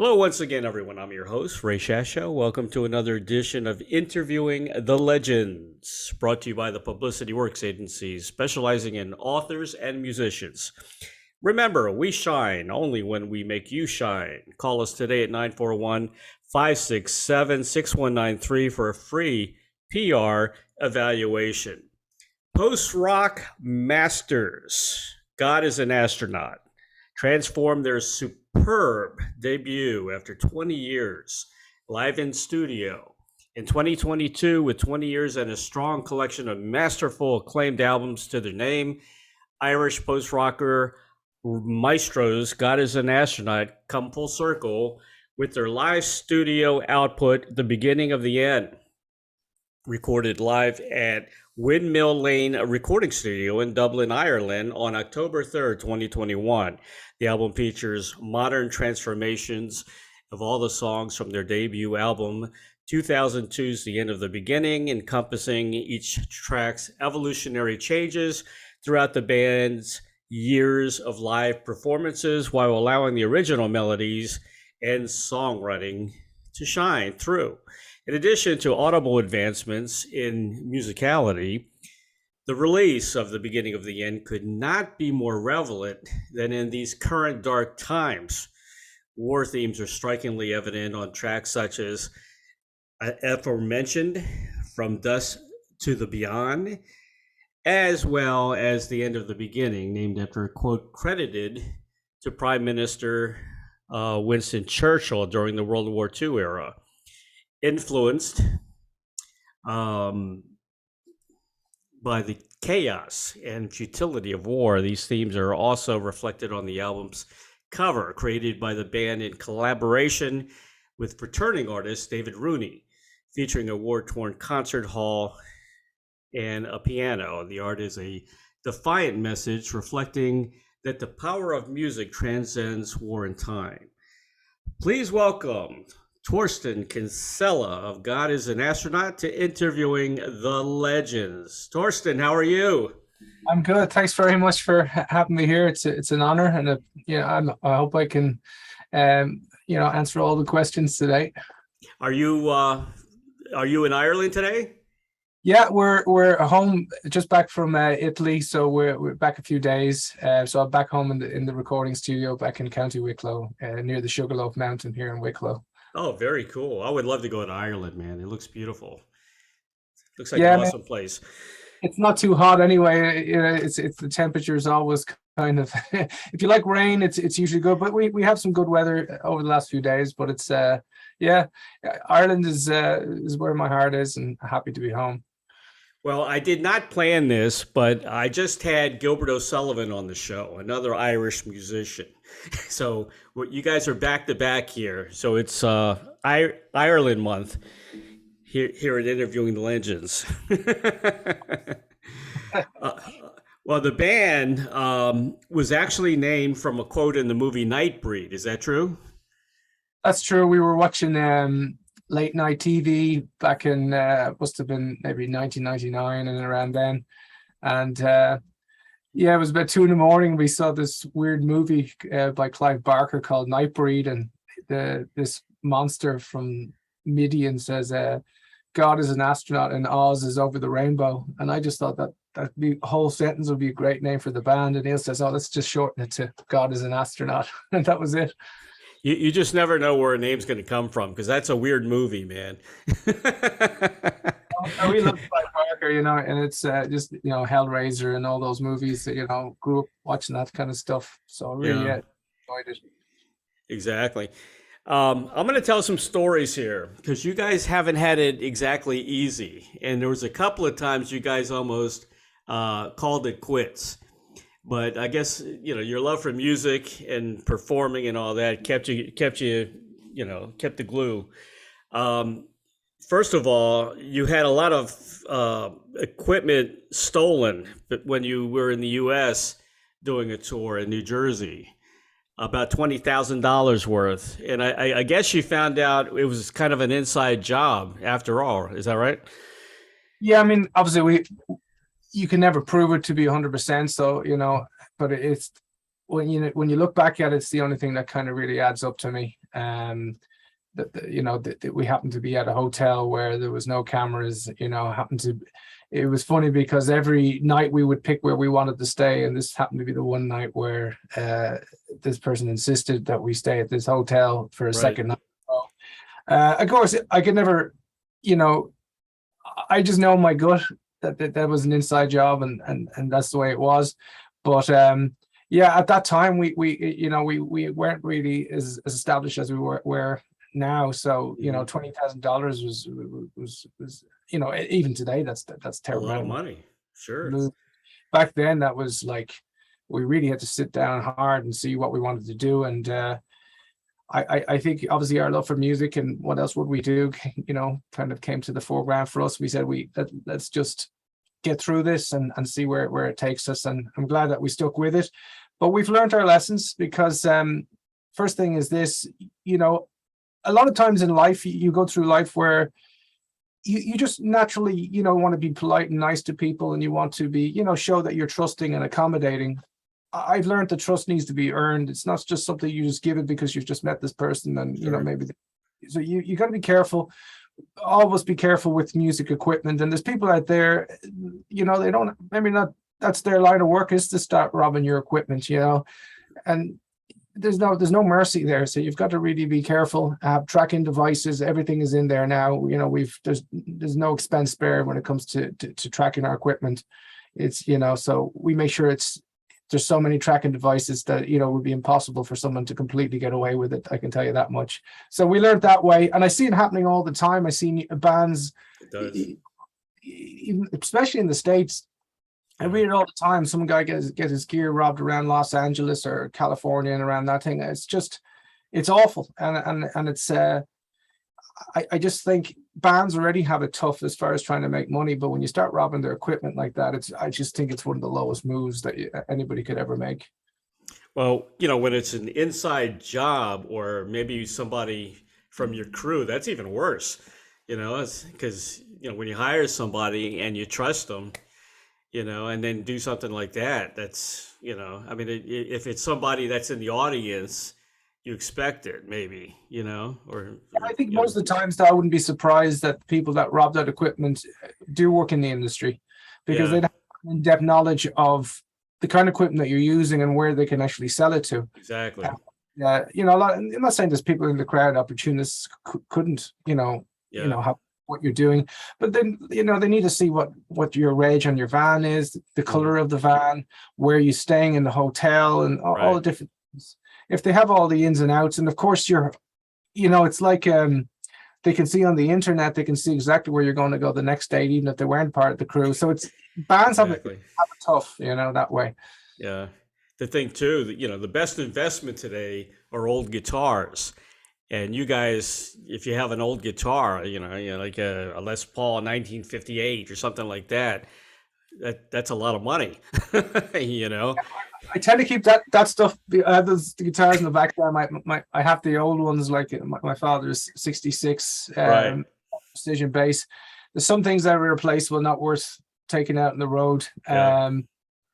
Hello, once again, everyone. I'm your host, Ray Shasho. Welcome to another edition of Interviewing the Legends, brought to you by the Publicity Works Agency, specializing in authors and musicians. Remember, we shine only when we make you shine. Call us today at 941-567-6193 for a free PR evaluation. Post-rock masters, God is an Astronaut, transformed their superb debut after 20 years live in studio. In 2022, with 20 years and a strong collection of masterful, acclaimed albums to their name, Irish post-rocker maestros God is an Astronaut come full circle with their live studio output, The Beginning of the End, recorded live at Windmill Lane Recording Studio in Dublin, Ireland on October 3rd, 2021. The album features modern transformations of all the songs from their debut album, 2002's The End of the Beginning, encompassing each track's evolutionary changes throughout the band's years of live performances, while allowing the original melodies and songwriting to shine through. In addition to audible advancements in musicality, the release of The Beginning of the End could not be more relevant than in these current dark times. War themes are strikingly evident on tracks such as aforementioned From Dusk to the Beyond, as well as The End of the Beginning, named after a quote credited to Prime Minister Winston Churchill during the World War II era. Influenced by the chaos and futility of war, these themes are also reflected on the album's cover, created by the band in collaboration with returning artist David Rooney, featuring a war-torn concert hall and a piano. The art is a defiant message reflecting that the power of music transcends war and time. Please welcome Torsten Kinsella of God is an Astronaut to Interviewing the Legends. Torsten, how are you? I'm good. Thanks very much for having me here. It's an honor, and I hope I can, answer all the questions today. Are you in Ireland today? Yeah, we're home, just back from Italy, so we're back a few days. So I'm back home in the recording studio back in County Wicklow, near the Sugarloaf Mountain here in Wicklow. Oh, very cool. I would love to go to Ireland, man. It looks beautiful. Looks like an Yeah, man, awesome place. it's not too hot anyway. It's the temperature is always kind of if you like rain, it's usually good. But we have some good weather over the last few days. But it's yeah, Ireland is where my heart is, and happy to be home. Well, I did not plan this, but I just had Gilbert O'Sullivan on the show, another Irish musician. So you guys are back to back here. So it's Ireland month here at Interviewing the Legends. Well, the band was actually named from a quote in the movie Nightbreed. Is that true? That's true. We were watching late night TV back in must have been maybe 1999 and around then, and yeah, it was about 2 a.m. We saw this weird movie by Clive Barker called Nightbreed, and this monster from Midian says, "God is an astronaut and Oz is over the rainbow." And I just thought that the whole sentence would be a great name for the band. And Neil says, "Oh, let's just shorten it to God is an astronaut," and that was it. You just never know where a name's going to come from, because that's a weird movie, man. We love Clive Barker, and it's just Hellraiser and all those movies that grew up watching that kind of stuff. So I really Yeah, enjoyed it. exactly. I'm going to tell some stories here, because you guys haven't had it exactly easy. And there was a couple of times you guys almost called it quits. But I guess, your love for music and performing and all that kept the glue. First of all, you had a lot of equipment stolen when you were in the U.S. doing a tour in New Jersey, about $20,000 worth. And I guess you found out it was kind of an inside job after all. Is that right? Yeah, I mean, obviously you can never prove it to be 100%. So, but when you look back at it, it's the only thing that kind of really adds up to me. That we happened to be at a hotel where there was no cameras. It was funny because every night we would pick where we wanted to stay, and this happened to be the one night where this person insisted that we stay at this hotel for a second night. Of course, I could never, I just know in my gut that was an inside job, and that's the way it was. But at that time we weren't really as established as we were now. So $20,000 was even today that's terrible. A lot of money. Sure. Back then that was like we really had to sit down hard and see what we wanted to do. And I think obviously our love for music and what else would we do, kind of came to the foreground for us. We said let's just get through this and see where it takes us. And I'm glad that we stuck with it. But we've learned our lessons because first thing is this, a lot of times in life, you go through life where you just naturally, want to be polite and nice to people, and you want to be, show that you're trusting and accommodating. I've learned that trust needs to be earned. It's not just something you just give it because you've just met this person and, maybe. So you got to be careful. Always be careful with music equipment. And there's people out there, they don't, maybe not, that's their line of work is to start robbing your equipment, and there's no mercy there. So you've got to really be careful. Tracking devices, everything is in there now. There's no expense spared when it comes to tracking our equipment. It's, so we make sure there's so many tracking devices that, it would be impossible for someone to completely get away with it. I can tell you that much. So we learned that way. And I see it happening all the time. I see bands, especially in the States. I read it all the time. Some guy gets his gear robbed around Los Angeles or California and around that thing. It's awful. And it's, I just think bands already have it tough as far as trying to make money. But when you start robbing their equipment like that, I just think it's one of the lowest moves that anybody could ever make. Well, when it's an inside job or maybe somebody from your crew, that's even worse, because, when you hire somebody and you trust them, and then do something like that, that's, if it's somebody that's in the audience, you expect it maybe, or I think most of the times though, I wouldn't be surprised that people that rob that equipment do work in the industry because they have in-depth knowledge of the kind of equipment that you're using and where they can actually sell it to. Exactly. A lot, I'm not saying there's people in the crowd, opportunists couldn't, have what you're doing, but then they need to see what your reg on your van is, the color of the van, where you're staying in the hotel, and all the different things. If they have all the ins and outs, and of course it's like they can see on the internet, they can see exactly where you're going to go the next day, even if they weren't part of the crew. So it's bands have it tough, that way. Yeah, the thing too, the best investment today are old guitars. And you guys, if you have an old guitar, like a Les Paul 1958 or something like that, that's a lot of money, I tend to keep that stuff. I have those guitars in the back there. I have the old ones, like my father's 66 Precision bass. There's some things that are replaceable, not worth taking out on the road.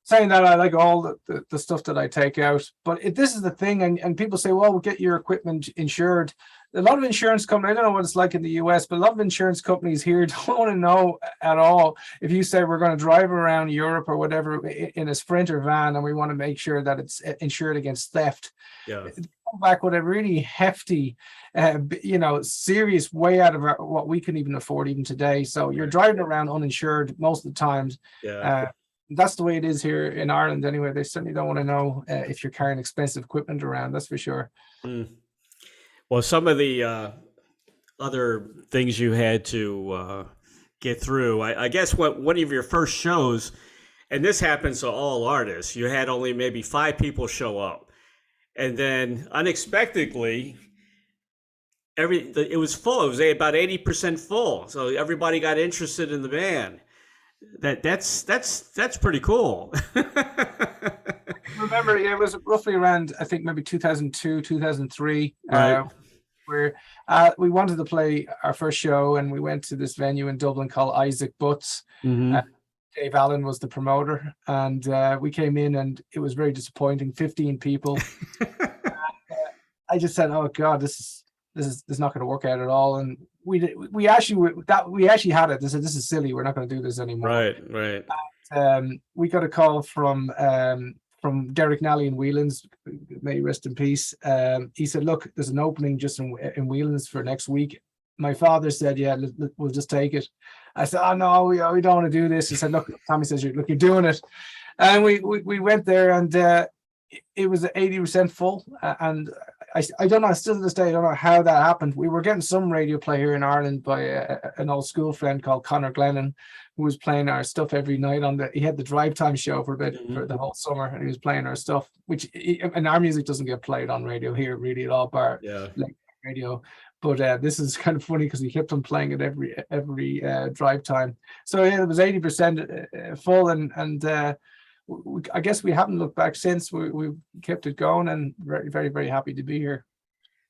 Saying that, I like all the stuff that I take out, but this is the thing, and people say, well, we'll get your equipment insured. A lot of insurance companies, I don't know what it's like in the US, but a lot of insurance companies here don't want to know at all. If you say we're going to drive around Europe or whatever in a Sprinter van and we want to make sure that it's insured against theft, come back with a really hefty, serious way out of what we can even afford even today. So you're driving around uninsured most of the times. That's the way it is here in Ireland anyway. They certainly don't want to know if you're carrying expensive equipment around, that's for sure. Well, some of the other things you had to get through, I guess one of your first shows, and this happens to all artists, you had only maybe 5 people show up. And then unexpectedly, it was full. It was about 80% full. So everybody got interested in the band. That's pretty cool. Remember, it was roughly around, I think maybe 2002, 2003, where we wanted to play our first show, and we went to this venue in Dublin called Isaac Butts. Dave Allen was the promoter, and we came in, and it was very disappointing. 15 people. I just said, "Oh God, this is not going to work out at all." And we actually had it. They said, "This is silly. We're not going to do this anymore." Right. We got a call from Derek Nally in Whelan's, may he rest in peace. He said, "Look, there's an opening just in Whelan's for next week." My father said, "Yeah, we'll just take it." I said, "Oh no, we don't want to do this." He said, "Look," Tommy says, "Look, you're doing it," and we went there, and it was 80% full, and I don't know, still to this day, I don't know how that happened. We were getting some radio play here in Ireland by an old school friend called Conor Glennon, who was playing our stuff every night he had the drive time show for a bit for the whole summer, and he was playing our stuff, and our music doesn't get played on radio here really at all, bar radio. But this is kind of funny because he kept on playing it every drive time. So yeah, it was 80% full, and I guess we haven't looked back since. We kept it going, and very, very, very happy to be here.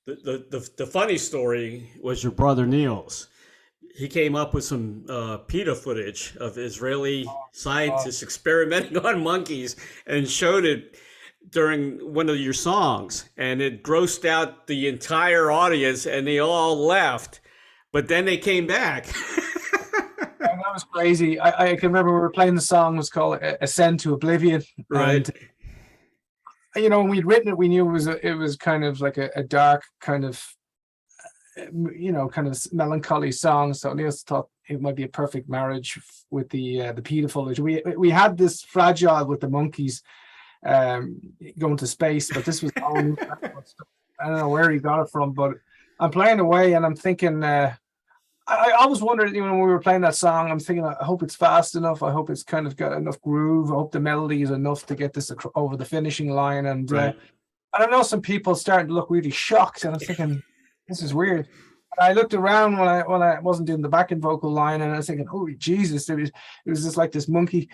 The funny story was your brother Niels. He came up with some PETA footage of Israeli scientists experimenting on monkeys and showed it during one of your songs, and it grossed out the entire audience, and they all left, but then they came back. That was crazy. I can remember we were playing the song, was called Ascend to Oblivion. Right. And, when we'd written it, we knew it was kind of like a dark kind of, kind of melancholy song. So Niels thought it might be a perfect marriage with the PETA footage. We had this fragile with the monkeys going to space, but this was all new. I don't know where he got it from, but I'm playing away, and I'm thinking, I always wondered, when we were playing that song, I'm thinking, I hope it's fast enough. I hope it's kind of got enough groove. I hope the melody is enough to get this over the finishing line. And I know some people starting to look really shocked, and I'm thinking, this is weird. And I looked around when I wasn't doing the backing vocal line, and I was thinking, oh Jesus, it was just like this monkey.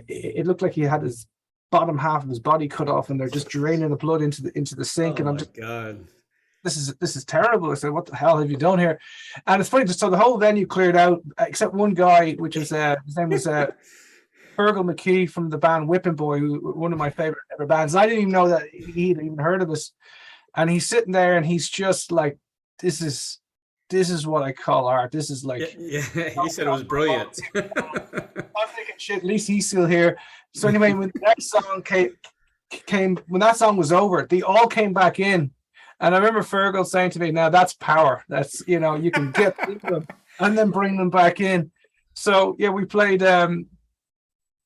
It looked like he had his bottom half of his body cut off, and they're just draining the blood into the sink. And I'm just, God, this is terrible. I said, what the hell have you done here? And it's funny, so the whole venue cleared out except one guy, which is his name was Fergal McKee from the band Whipping Boy, one of my favorite ever bands. And I didn't even know that he'd even heard of us. And he's sitting there, and he's just like, this is what I call art. This is like, he said it was brilliant. I'm thinking, shit, at least he's still here. So anyway, when the next song came, when that song was over, they all came back in. And I remember Fergal saying to me, "Now that's power. That's, you can get them and then bring them back in." So yeah, we played.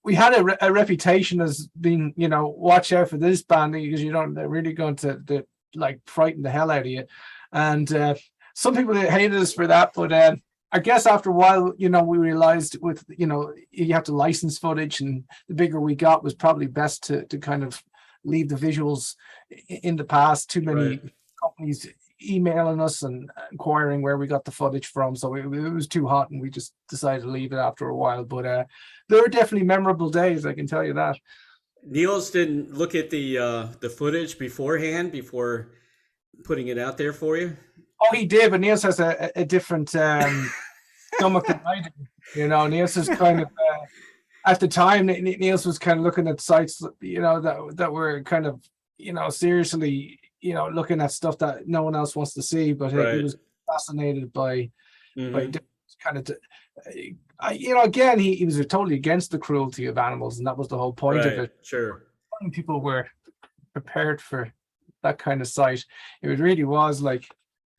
We had a reputation as being, watch out for this band, because they're really going to like frighten the hell out of you. And some people hated us for that, but I guess after a while, we realized with, you have to license footage, and the bigger we got was probably best to kind of leave the visuals in the past. Too many companies emailing us and inquiring where we got the footage from, so it was too hot, and we just decided to leave it after a while. But there were definitely memorable days, I can tell you that. Niels didn't look at the footage beforehand before putting it out there for you? Oh, he did, but Niels has a different stomach than I do. Niels is kind of at the time, Niels was kind of looking at sites, that were kind of, seriously, looking at stuff that no one else wants to see. But he was fascinated by kind of, again, he was totally against the cruelty of animals, and that was the whole point of it. Sure. People were prepared for that kind of sight. It really was like,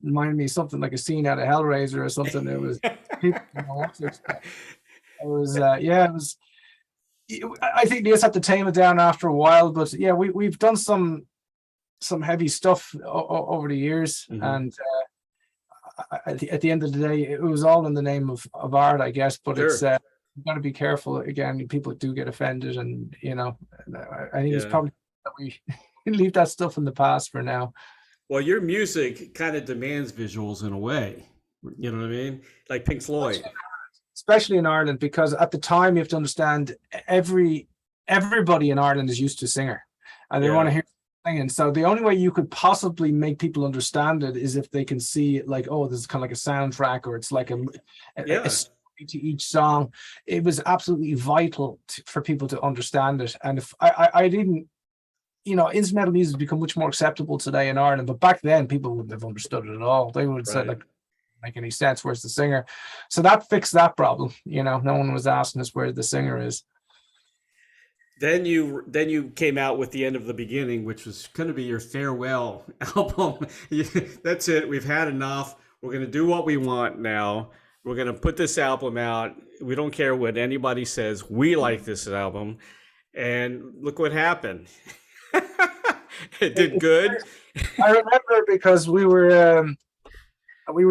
reminded me of something like a scene out of Hellraiser or something. It was people, what to expect. It was it was. I think Niels had to tame it down after a while, but yeah, we've done some heavy stuff over the years, and at the end of the day, it was all in the name of art, I guess. But it's you've got to be careful. Again, people do get offended, and I think it's probably that we leave that stuff in the past for now. Well, your music kind of demands visuals in a way. You know what I mean? Like Pink Floyd. Especially in Ireland, because at the time you have to understand everybody in Ireland is used to singer, and they want to hear singing. So the only way you could possibly make people understand it is if they can see it, like, oh, this is kind of like a soundtrack, or it's like a story to each song. It was absolutely vital for people to understand it. And if I didn't, instrumental music has become much more acceptable today in Ireland, but back then people wouldn't have understood it at all. They would have said, like, make any sense, where's the singer? So that fixed that problem. No one was asking us where the singer is. Then you came out with The End of the Beginning, which was going to be your farewell album. That's it. We've had enough. We're going to do what we want now. We're going to put this album out. We don't care what anybody says. We like this album. And look what happened. It did good. I remember because we were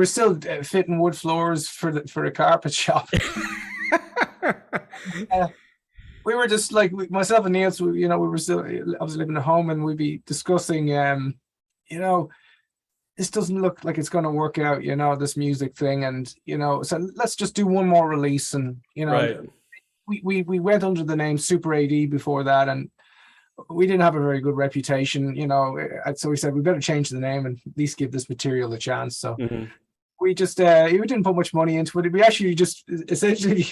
still fitting wood floors for a carpet shop. We were just like, myself and Niels, we were still, I was living at home, and we'd be discussing, this doesn't look like it's going to work out, this music thing. And, so let's just do one more release. And, we went under the name Super AD before that, and we didn't have a very good reputation, so we said, we better change the name and at least give this material a chance. So we just, we didn't put much money into it. We actually just essentially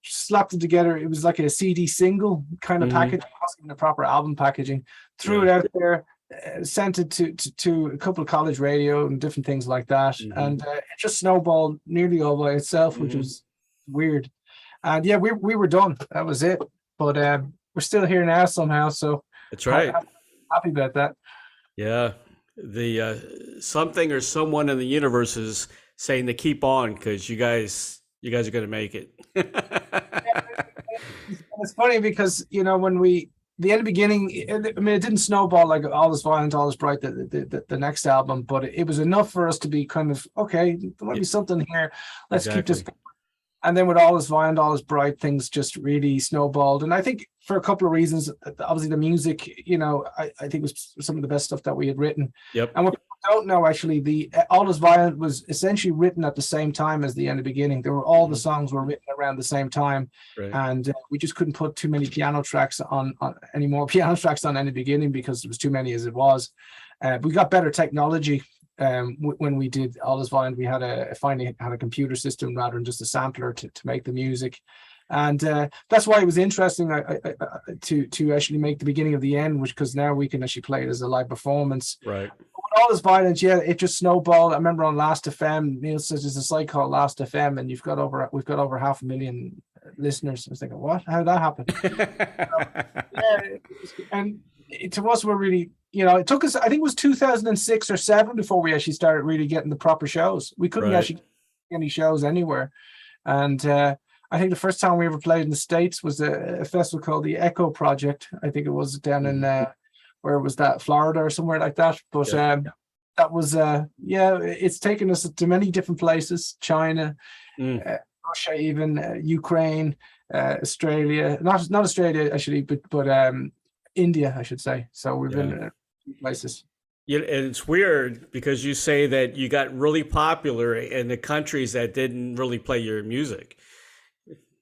slapped it together. It was like a CD single kind of package, wasn't the proper album packaging. Threw it out there, sent it to a couple of college radio and different things like that, and it just snowballed nearly all by itself, which was weird. And yeah, we were done. That was it. But we're still here now somehow. So that's right. I'm happy about that. Yeah, the something or someone in the universe is saying to keep on, because you guys are going to make it. It's funny because, when the end of the beginning, I mean, it didn't snowball like All Is Violent, All Is Bright, the next album, but it was enough for us to be kind of, okay, there might be something here. Let's keep this going. And then with All Is Violent, All Is Bright, things just really snowballed. And I think for a couple of reasons, obviously the music, I think was some of the best stuff that we had written. Yep. And what people don't know, actually, the All Is Violent was essentially written at the same time as The End of the Beginning. All the songs were written around the same time. Right. And we just couldn't put too many piano tracks on any more piano tracks on End of the Beginning because there was too many as it was. We got better technology. When we did All Is Violent, we finally had a computer system rather than just a sampler to make the music, and that's why it was interesting to actually make the beginning of the end, because now we can actually play it as a live performance. Right. With All Is Violent, yeah, it just snowballed. I remember on Last FM, Neil says there's a site called Last FM, and we've got over 500,000 listeners. I was thinking, what? How did that happen? And to us, we're really. It took us, I think it was 2006 or 2007 before we actually started really getting the proper shows. We couldn't actually get any shows anywhere. And I think the first time we ever played in the States was a festival called the Echo Project. I think it was down in, where was that, Florida or somewhere like that. But that was, it's taken us to many different places, China, Russia, even Ukraine, Australia, not Australia actually, but India, I should say. So we've been places. Yeah, and it's weird because you say that you got really popular in the countries that didn't really play your music.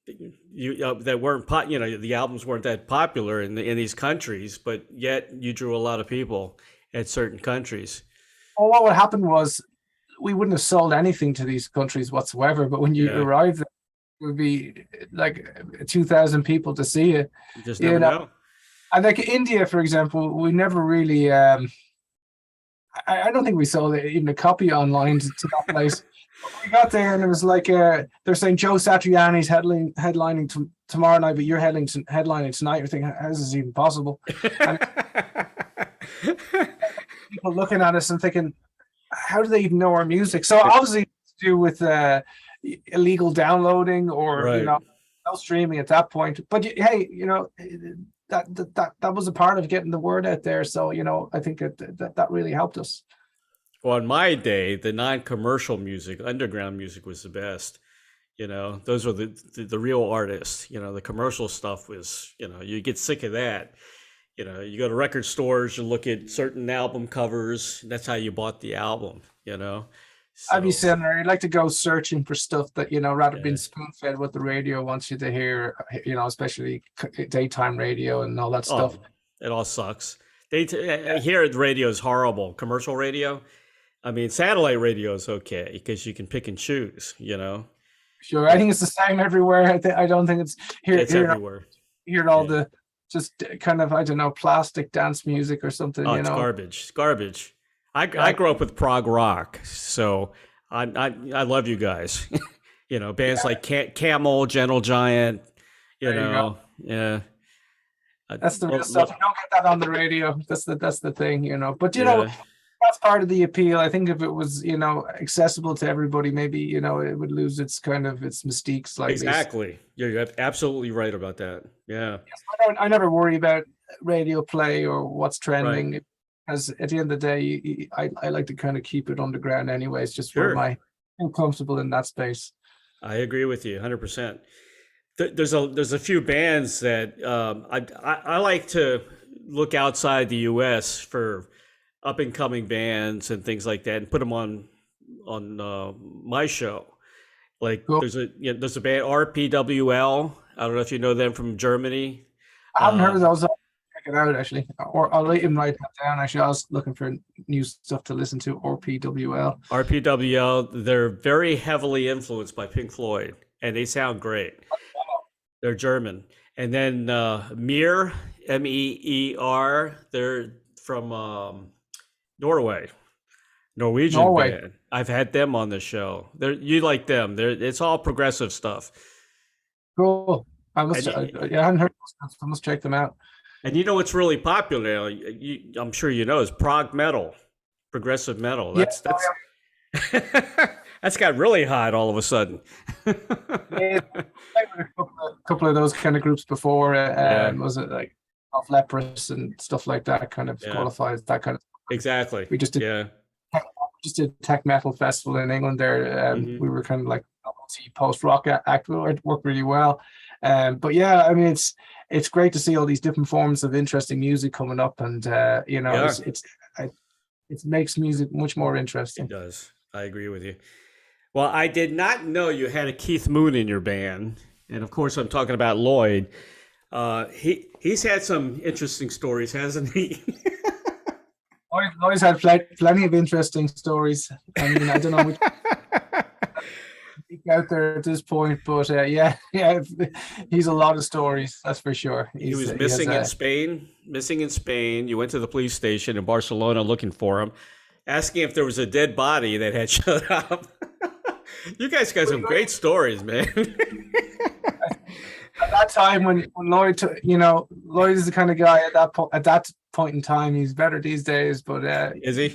That weren't the albums weren't that popular in these countries, but yet you drew a lot of people at certain countries. Well, what would happen was we wouldn't have sold anything to these countries whatsoever. But when you arrived there, it would be like 2,000 people to see it. You just never know. And like India, for example, we never really, I don't think we sold even a copy online to that place. We got there and it was like, they're saying Joe Satriani's headlining tomorrow night, but you're headlining tonight. You're thinking, how is this even possible? And people looking at us and thinking, how do they even know our music? So obviously it's to do with illegal downloading or, no streaming at that point. But hey, that was a part of getting the word out there. So, I think that really helped us. Well, in my day, the non-commercial music, underground music was the best. Those were the real artists. The commercial stuff was, you get sick of that. You go to record stores, you look at certain album covers. That's how you bought the album, So, I'd be similar. I'd like to go searching for stuff that, rather than being spoon-fed what the radio wants you to hear, especially daytime radio and all that stuff. It all sucks. Here, the radio is horrible. Commercial radio. I mean, satellite radio is okay because you can pick and choose, Sure. I think it's the same everywhere. I don't think it's here. It's everywhere. Hear all Yeah. the just kind of, I don't know, plastic dance music or something, Oh, you it's know. garbage. It's garbage. I grew Exactly. up with prog rock, so I love you guys. Bands like Camel, Gentle Giant. There you go. Yeah. That's the real stuff. Well, You don't get that on the radio. That's the thing, you know. But yeah. that's part of the appeal. I think if it was, accessible to everybody, maybe, it would lose its kind of its mystique slightly. Exactly. You're absolutely right about that. Yeah. I never worry about radio play or what's Right. trending, because at the end of the day, I like to kind of keep it underground anyways, just where Sure. I'm comfortable in that space. I agree with you 100%. There's a few bands that I like to look outside the U.S. for up and coming bands and things like that, and put them on my show. Like Cool. there's a band RPWL. I don't know if you know them from Germany. I haven't heard Uh, of those. I'll check it out actually, or I'll even write that down. Actually, I was looking for new stuff to listen to. Or PWL. RPWL. They're very heavily influenced by Pink Floyd, and they sound great. They're German. And then Mir, Meer. They're from Norway. Norwegian Norway. band. I've had them on the show. You like them. It's all progressive stuff. Cool. I must. And, I hadn't heard those stuff, so I must check them out. and you know what's really popular now? I'm sure you know is prog metal, progressive metal. That's that's got really hot all of a sudden. Yeah, I played with a couple of those kind of groups before. Yeah. Was it like Off Leprous and stuff like that? Kind of Yeah. qualifies that kind of. Exactly. We just did Yeah. tech metal festival in England there. Mhm. We were kind of like post rock act. It worked really well. But yeah, I mean, it's great to see all these different forms of interesting music coming up, and Yeah. it makes music much more interesting. It does. I agree with you. Well, I did not know you had a Keith Moon in your band, and of course, I'm talking about Lloyd. He's had some interesting stories, hasn't he? Lloyd's had plenty of interesting stories. I mean, I don't know which out there at this point, but yeah, he's a lot of stories, that's for sure. He was missing in Spain. Missing in Spain. You went to the police station in Barcelona looking for him, asking if there was a dead body that had showed up. You guys got some great stories, man. At that time when Lloyd, Lloyd is the kind of guy at that point in time. He's better these days, but Is he?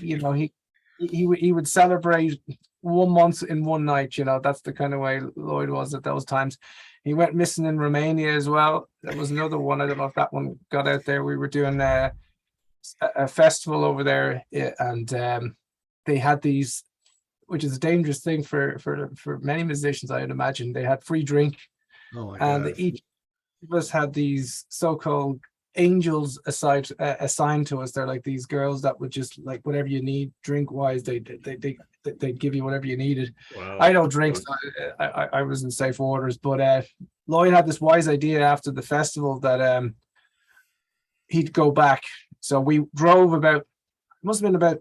He would celebrate 1 month in one night. That's the kind of way Lloyd was at those times. He went missing in Romania as well. There was another one. I don't know if that one got out there. We were doing a festival over there, and they had these, which is a dangerous thing for many musicians, I'd imagine. They had free drink. Oh my And gosh. each of us had these so-called angels assigned to us. They're like these girls that would just, like, whatever you need drink-wise, they'd give you whatever you needed. Wow. I don't drink, so I was in safe waters. But Lloyd had this wise idea after the festival that he'd go back. So we drove it must have been about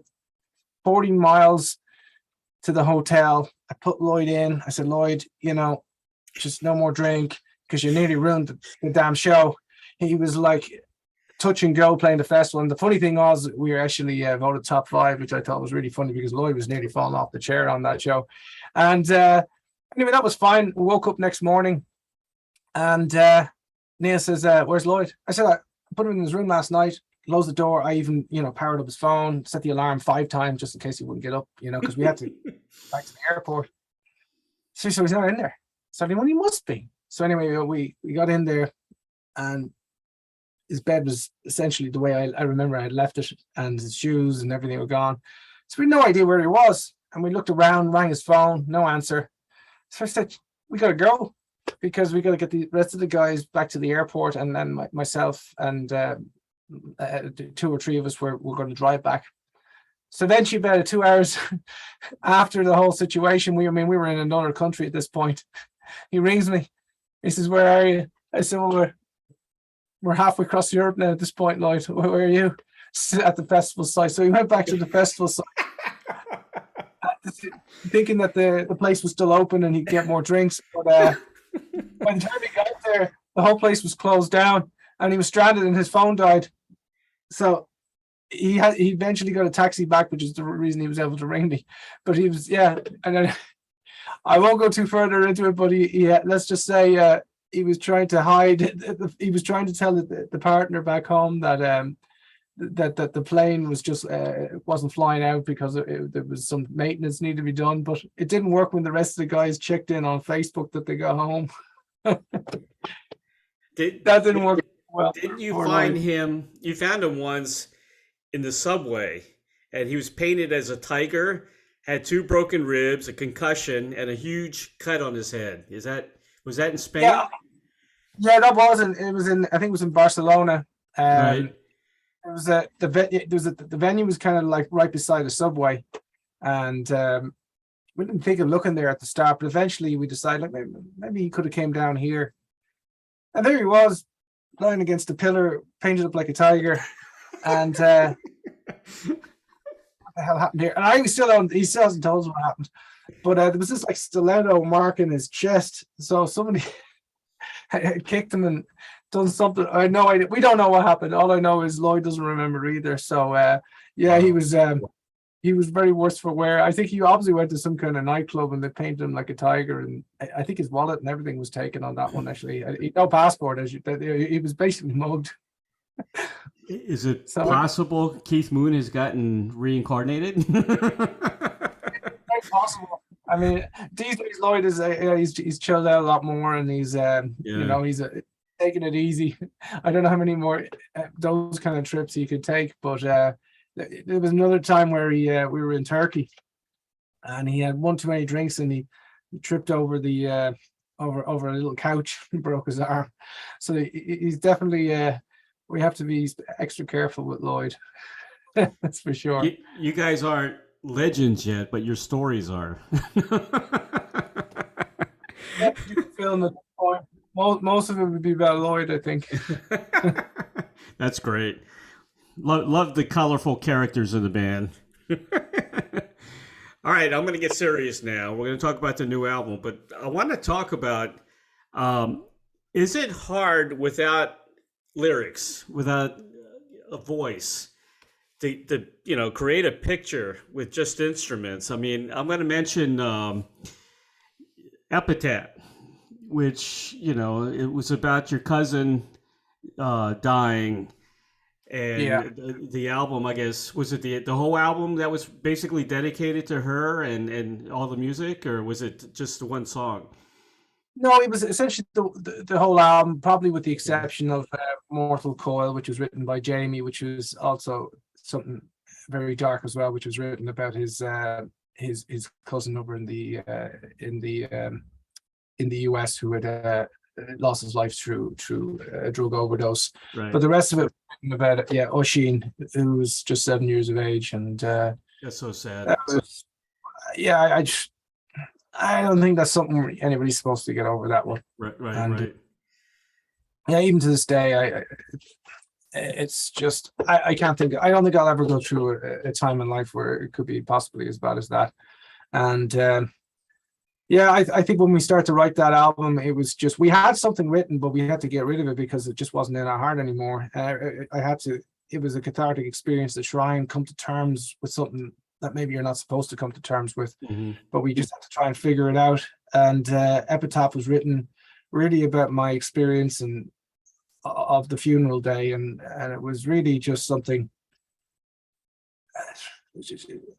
40 miles to the hotel. I put Lloyd in. I said, Lloyd, just no more drink, because you nearly ruined the damn show. He was like touch and go playing the festival. And the funny thing was, we were actually voted top 5, which I thought was really funny, because Lloyd was nearly falling off the chair on that show. And anyway, that was fine. We woke up next morning, and Neil says, where's Lloyd? I said, I put him in his room last night, closed the door. I even, powered up his phone, set the alarm 5 times just in case he wouldn't get up, because we had to back to the airport. So he's not in there. So I mean, well, he must be. So anyway, we got in there, and his bed was essentially the way I remember I had left it, and his shoes and everything were gone. So we had no idea where he was. And we looked around, rang his phone, no answer. So I said, we got to go, because we got to get the rest of the guys back to the airport. And then myself and 2 or 3 of us were going to drive back. So then she about 2 hours after the whole situation, we were in another country at this point. He rings me. He says, where are you? I said, well, we're halfway across Europe now at this point, Lloyd. Where are you? At the festival site. So we went back to the festival site, thinking that the place was still open and he'd get more drinks. But By the time he got there, the whole place was closed down, and he was stranded, and his phone died. So he eventually got a taxi back, which is the reason he was able to ring me. But he was, and then I won't go too further into it, but he let's just say he was trying to hide. He was trying to tell the partner back home that that the plane was just wasn't flying out because there was some maintenance needed to be done. But it didn't work when the rest of the guys checked in on Facebook that they got home. That didn't work well. Didn't you find him? You found him once in the subway, and he was painted as a tiger, had 2 broken ribs, a concussion, and a huge cut on his head. Was that in Spain? Yeah, that wasn't. It was in. I think it was in Barcelona. Right. It was the venue was kind of like right beside a subway, and we didn't think of looking there at the start, but eventually we decided like maybe he could have came down here, and there he was, lying against a pillar, painted up like a tiger, and what the hell happened here? And he still hasn't told us what happened, but there was this like stiletto mark in his chest, so somebody had kicked him and done something. I have no idea. We don't know what happened. All I know is Lloyd doesn't remember either. So wow. He was very worse for wear. I think he obviously went to some kind of nightclub and they painted him like a tiger, and I think his wallet and everything was taken on that one. Actually, no passport. He was basically mugged. Is it possible Keith Moon has gotten reincarnated? Very possible. I mean, these days Lloyd is he's chilled out a lot more, and he's he's taking it easy. I don't know how many more those kind of trips he could take, but there was another time where we were in Turkey, and he had one too many drinks, and he tripped over the over a little couch and broke his arm. So he's definitely we have to be extra careful with Lloyd. That's for sure. You guys aren't legends yet, but your stories are. Film at the point. Most of it would be about Lloyd, I think. That's great. Love the colorful characters in the band. All right, I'm going to get serious now. We're going to talk about the new album, but I want to talk about, is it hard without lyrics, without a voice, to create a picture with just instruments? I mean, I'm going to mention Epitaph, which, it was about your cousin dying. And the album, I guess, was it the whole album that was basically dedicated to her and all the music, or was it just the one song? No, it was essentially the whole album, probably with the exception of Mortal Coil, which was written by Jamie, which was also something very dark as well, which was written about his cousin over in the US who had lost his life through a drug overdose. Right. But the rest of it about Oisin, who was just 7 years of age, and that's so sad. I don't think that's something anybody's supposed to get over, that one. Right. Yeah, even to this day, it's just I can't think. I don't think I'll ever go through a time in life where it could be possibly as bad as that. And I think when we started to write that album, it was just, we had something written, but we had to get rid of it because it just wasn't in our heart anymore. It was a cathartic experience to try and come to terms with something that maybe you're not supposed to come to terms with, but we just had to try and figure it out. And Epitaph was written really about my experience and of the funeral day, and it was really just something.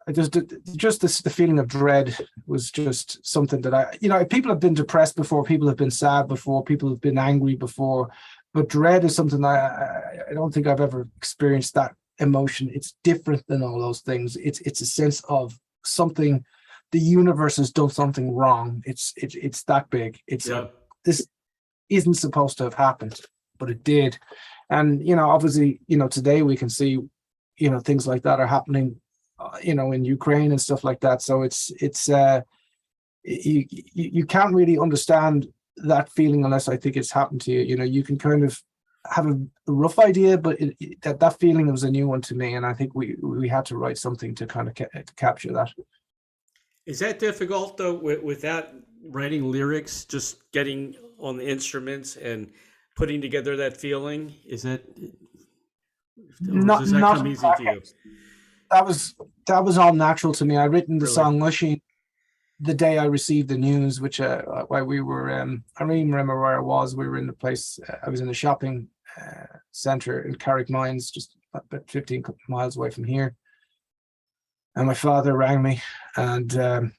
The feeling of dread was just something that people have been depressed before, people have been sad before, people have been angry before, but dread is something I don't think I've ever experienced that emotion. It's different than all those things. It's a sense of something, the universe has done something wrong. It's that big. This isn't supposed to have happened, but it did. And obviously, today we can see things like that are happening in Ukraine and stuff like that. So you can't really understand that feeling unless I think it's happened to you. You can kind of have a rough idea, but that feeling was a new one to me, and I think we had to write something to kind of capture that. Is that difficult though, without writing lyrics, just getting on the instruments and putting together that feeling? Is it, or Not does that not come easy to you? that was all natural to me. I'd written the Really? song Mushing the day I received the news, which while we were I don't even remember where I was. We were in the place. I was in the shopping center in Carrickmines, just about 15 miles away from here. And my father rang me, and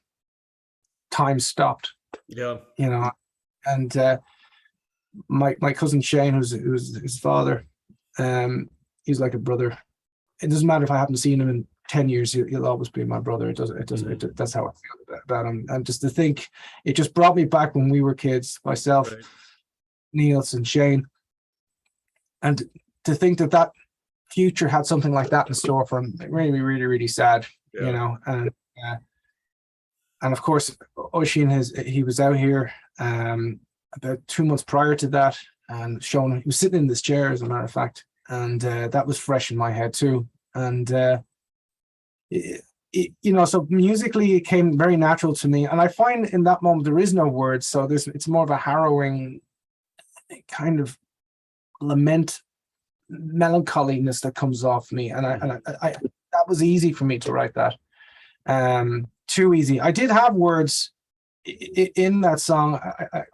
time stopped. Yeah. You know, and my cousin Shane, who's his father, he's like a brother. It doesn't matter if I haven't seen him in 10 years, he'll always be my brother. That's how I feel about him. And just to think, it just brought me back when we were kids, myself, Right. Niels and Shane. And to think that future had something like that in store for him, it made me really, really sad, Yeah. you know. And of course, Oisin, he was out here about 2 months prior to that, and he was sitting in this chair, as a matter of fact, and that was fresh in my head too. And you know, so musically it came very natural to me, and I find in that moment there is no words, so it's more of a harrowing kind of lament, melancholiness that comes off me, and I that was easy for me to write that. Too easy. I did have words in that song.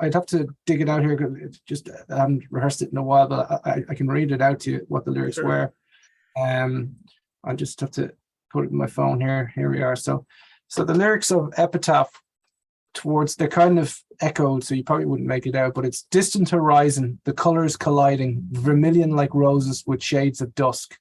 I'd have to dig it out here because it's just, I haven't rehearsed it in a while, but I can read it out to you what the lyrics Sure. were. I just have to put it in my phone here. Here we are. So the lyrics of Epitaph, they're kind of echoed, so you probably wouldn't make it out, but it's distant horizon, the colors colliding, vermilion like roses with shades of dusk,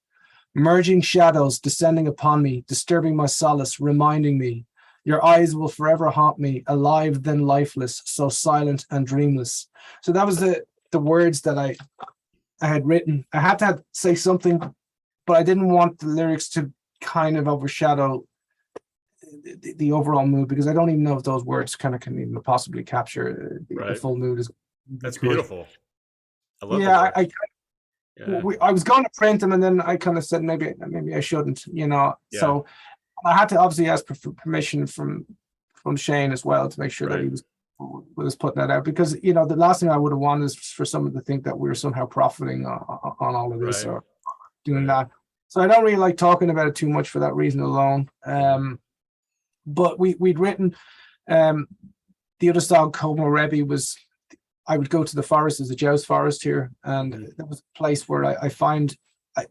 merging shadows descending upon me, disturbing my solace, reminding me, your eyes will forever haunt me, alive then lifeless, so silent and dreamless. So that was the words that I had written. I had to say something, but I didn't want the lyrics to kind of overshadow the overall mood, because I don't even know if those words kind of can even possibly capture the full mood. That's beautiful. I love yeah, yeah. I was going to print them, and then I kind of said maybe I shouldn't, you know. Yeah. So I had to obviously ask for permission from Shane as well to make sure that he was putting that out, because, you know, the last thing I would have wanted is for someone to think that we were somehow profiting on all of this or doing that. So I don't really like talking about it too much for that reason alone. But we'd written the other song, Como Rebi, was, I would go to the forest. There's a Jows forest here, and that was a place where I find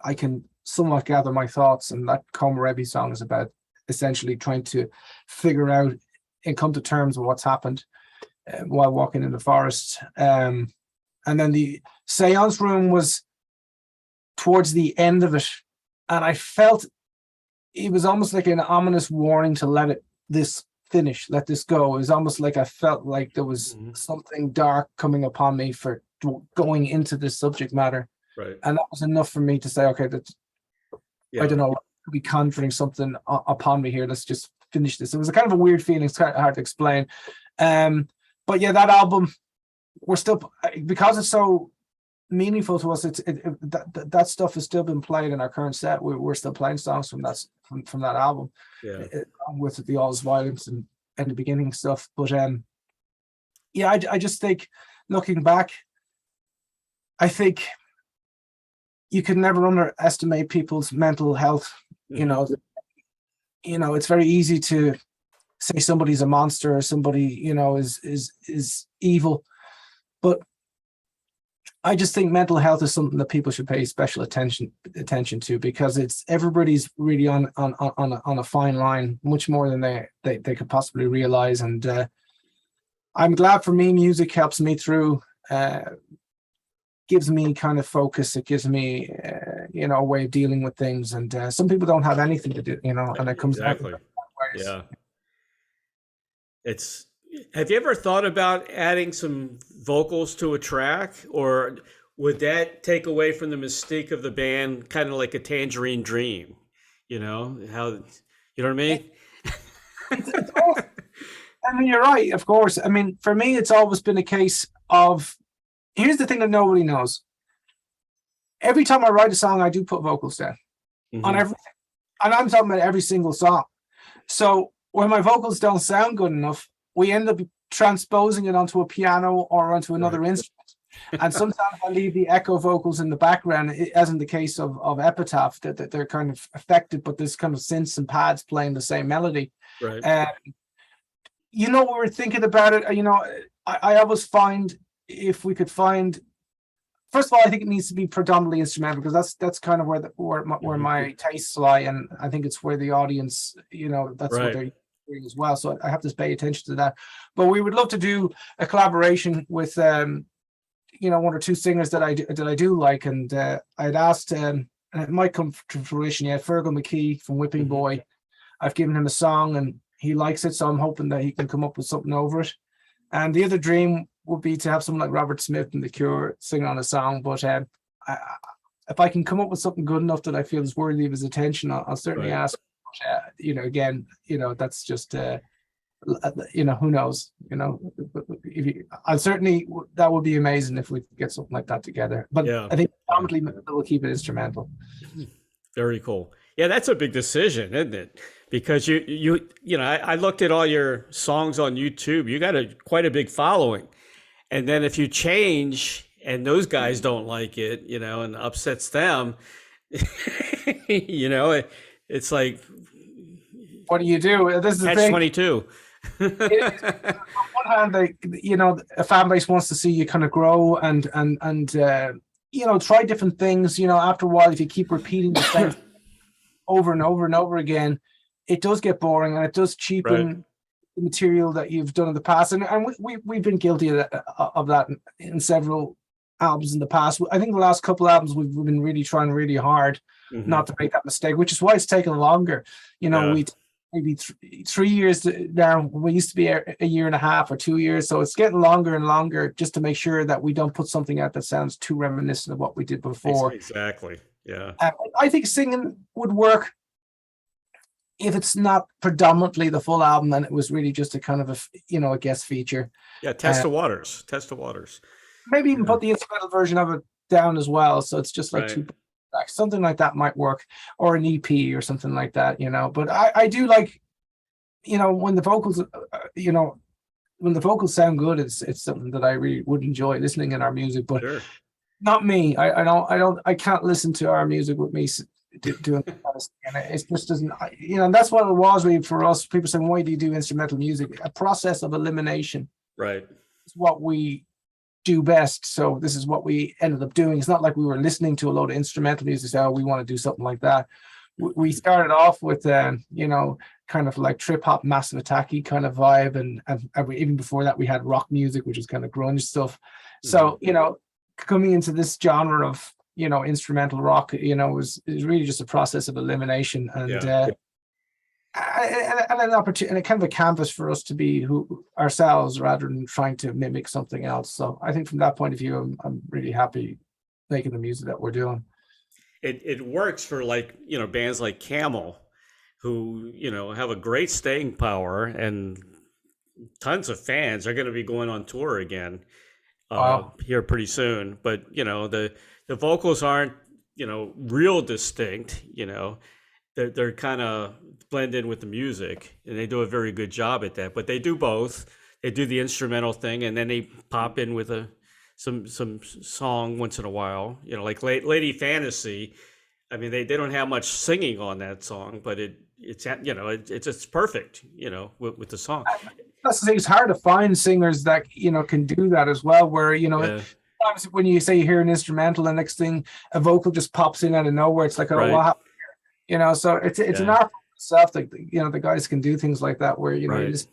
I can somewhat gather my thoughts. And that Como Rebi song is about essentially trying to figure out and come to terms with what's happened while walking in the forest. And then the seance room was towards the end of it, and I felt it was almost like an ominous warning to let this go. It was almost like I felt like there was something dark coming upon me for going into this subject matter. Right. And that was enough for me to say, okay, I don't know, could be conjuring something upon me here. Let's just finish this. It was a kind of a weird feeling. It's kind of hard to explain. But yeah, that album, we're still, because it's so meaningful to us, that stuff has still been played in our current set. We're still playing songs from that album, with the All's Violence and the beginning stuff. But yeah, I just think, looking back, I think you can never underestimate people's mental health. You know, it's very easy to say somebody's a monster or somebody, you know, is evil, but I just think mental health is something that people should pay special attention to, because everybody's really on a fine line, much more than they could possibly realize. And I'm glad, for me, music helps me through, gives me kind of focus. It gives me, you know, a way of dealing with things. And some people don't have anything to do, you know, and it comes out. Yeah. Have you ever thought about adding some vocals to a track, or would that take away from the mystique of the band, kind of like a Tangerine Dream? You know, how, you know what I mean? I mean, you're right, of course. I mean, for me, it's always been a case of, here's the thing that nobody knows. Every time I write a song, I do put vocals down on everything. And I'm talking about every single song. So when my vocals don't sound good enough, we end up transposing it onto a piano or onto another instrument. And sometimes I leave the echo vocals in the background, as in the case of Epitaph, that they're kind of affected, but there's kind of synths and pads playing the same melody. Right. You know, we were thinking about it. You know, I always find if we could find. First of all, I think it needs to be predominantly instrumental, because that's kind of where my tastes lie, and I think it's where the audience, you know, that's what they're doing as well. So I have to pay attention to that. But we would love to do a collaboration with, you know, one or two singers that I do like, and I'd asked, and it might come to fruition yet. Fergal McKee from Whipping Boy, I've given him a song and he likes it, so I'm hoping that he can come up with something over it. And the other dream would be to have someone like Robert Smith and The Cure sing on a song. But if I can come up with something good enough that I feel is worthy of his attention, I'll certainly ask. You know, again, you know, that's just, you know, who knows? You know, I'll certainly, that would be amazing if we could get something like that together. But I think predominantly we'll keep it instrumental. Very cool. Yeah, that's a big decision, isn't it? Because you know, I looked at all your songs on YouTube. You got quite a big following, and then if you change and those guys don't like it, you know, and upsets them, you know, it's like, what do you do? This is catch 22. On one hand, you know, a fan base wants to see you kind of grow and you know, try different things. You know, after a while, if you keep repeating the same over and over and over again, it does get boring, and it does cheapen the material that you've done in the past. And we've been guilty of that in several albums in the past. I think the last couple albums we've been really trying really hard not to make that mistake, which is why it's taken longer. You know, we maybe 3 years now. We used to be a year and a half or 2 years, so it's getting longer and longer just to make sure that we don't put something out that sounds too reminiscent of what we did before. Exactly. Yeah. I think singing would work if it's not predominantly the full album, and it was really just a kind of a guest feature. Yeah, test the waters. Maybe even put the instrumental version of it down as well, so it's just like 2 tracks. Something like that might work, or an EP or something like that, you know. But I do like, you know, when the vocals, you know, when the vocals sound good, it's something that I really would enjoy listening in our music. But not me. I can't listen to our music with me doing that kind of stuff. And it just doesn't, you know. And that's what it was really for us. People saying, why do you do instrumental music? A process of elimination. Right. It's what we do best. So this is what we ended up doing. It's not like we were listening to a load of instrumental music, so we want to do something like that. We started off with you know, kind of like trip hop, Massive Attack-y kind of vibe, and even before that we had rock music, which was kind of grunge stuff. So, you know, coming into this genre of, you know, instrumental rock, you know, is really just a process of elimination, and an opportunity and a kind of a canvas for us to be ourselves rather than trying to mimic something else. So I think from that point of view, I'm really happy making the music that we're doing. It works for, like, you know, bands like Camel, who, you know, have a great staying power and tons of fans. Are going to be going on tour again here pretty soon. But, you know, the vocals aren't, you know, real distinct. You know, they're kind of blend in with the music, and they do a very good job at that. But they do both. They do the instrumental thing, and then they pop in with some song once in a while. You know, like Lady Fantasy. I mean, they don't have much singing on that song, but it's you know, it's perfect. You know, with the song. That's the thing. It's hard to find singers that, you know, can do that as well. Where, you know. Sometimes when you say you hear an instrumental, the next thing a vocal just pops in out of nowhere, it's like, oh, what happened here? You know, so it's an art itself that, you know, the guys can do things like that, where, you know, you just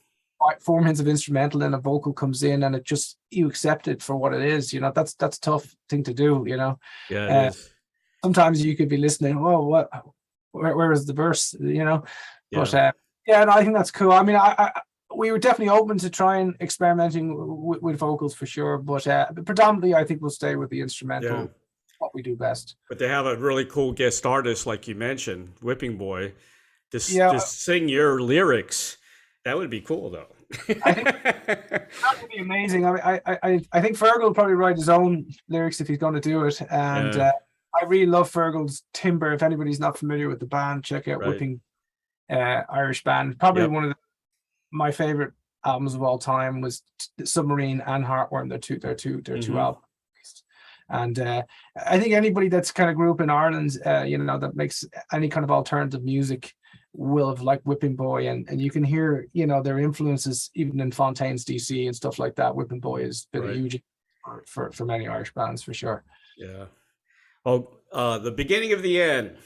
4 minutes of instrumental and a vocal comes in, and it just, you accept it for what it is. You know, that's a tough thing to do, you know. Yeah, it is. Sometimes you could be listening, oh, where is the verse, you know? But no, I think that's cool. I mean, we were definitely open to trying experimenting with vocals for sure, but predominantly I think we'll stay with the instrumental, what we do best. But they have a really cool guest artist, like you mentioned, Whipping Boy, to sing your lyrics. That would be cool, though. I think that would be amazing. I think Fergal will probably write his own lyrics if he's going to do it, and I really love Fergal's timbre. If anybody's not familiar with the band, check out Whipping, Irish band. Probably one of my favorite albums of all time was Submarine and Heartworm. They're two albums. And I think anybody that's kind of grew up in Ireland, that makes any kind of alternative music will have liked Whipping Boy, and you can hear, their influences even in Fontaine's DC and stuff like that. Whipping Boy has been a huge for many Irish bands for sure. Yeah. Oh, the beginning of the end.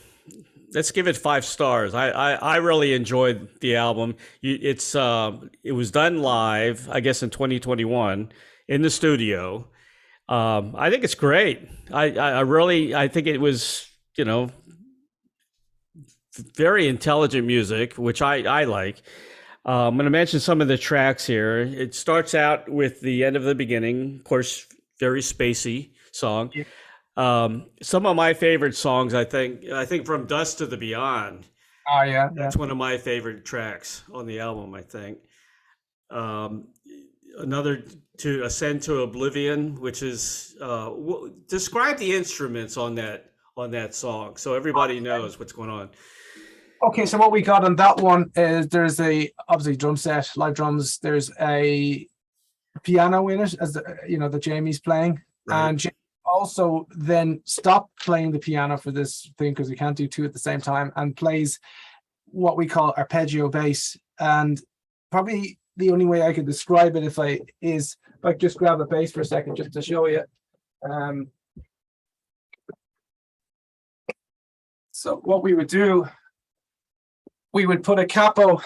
Let's give it 5 stars. I really enjoyed the album. It was done live, I guess, in 2021 in the studio. I think it's great. I think it was, very intelligent music, which I like. I'm going to mention some of the tracks here. It starts out with the end of the beginning, of course, very spacey song. Yeah. Some of my favorite songs, I think From Dusk to the Beyond. Oh yeah, that's one of my favorite tracks on the album, I think. Another, To Ascend to Oblivion, which is describe the instruments on that song so everybody knows what's going on. Okay, so what we got on that one is there's obviously drum set, live drums. There's a piano in it, as that Jamie's playing, right. And Jamie also then stopped playing the piano for this thing because we can't do 2 at the same time, and plays what we call Arpeggio Bass. And probably the only way I could describe it if I just grab a bass for a second just to show you. So what we would do, we would put a capo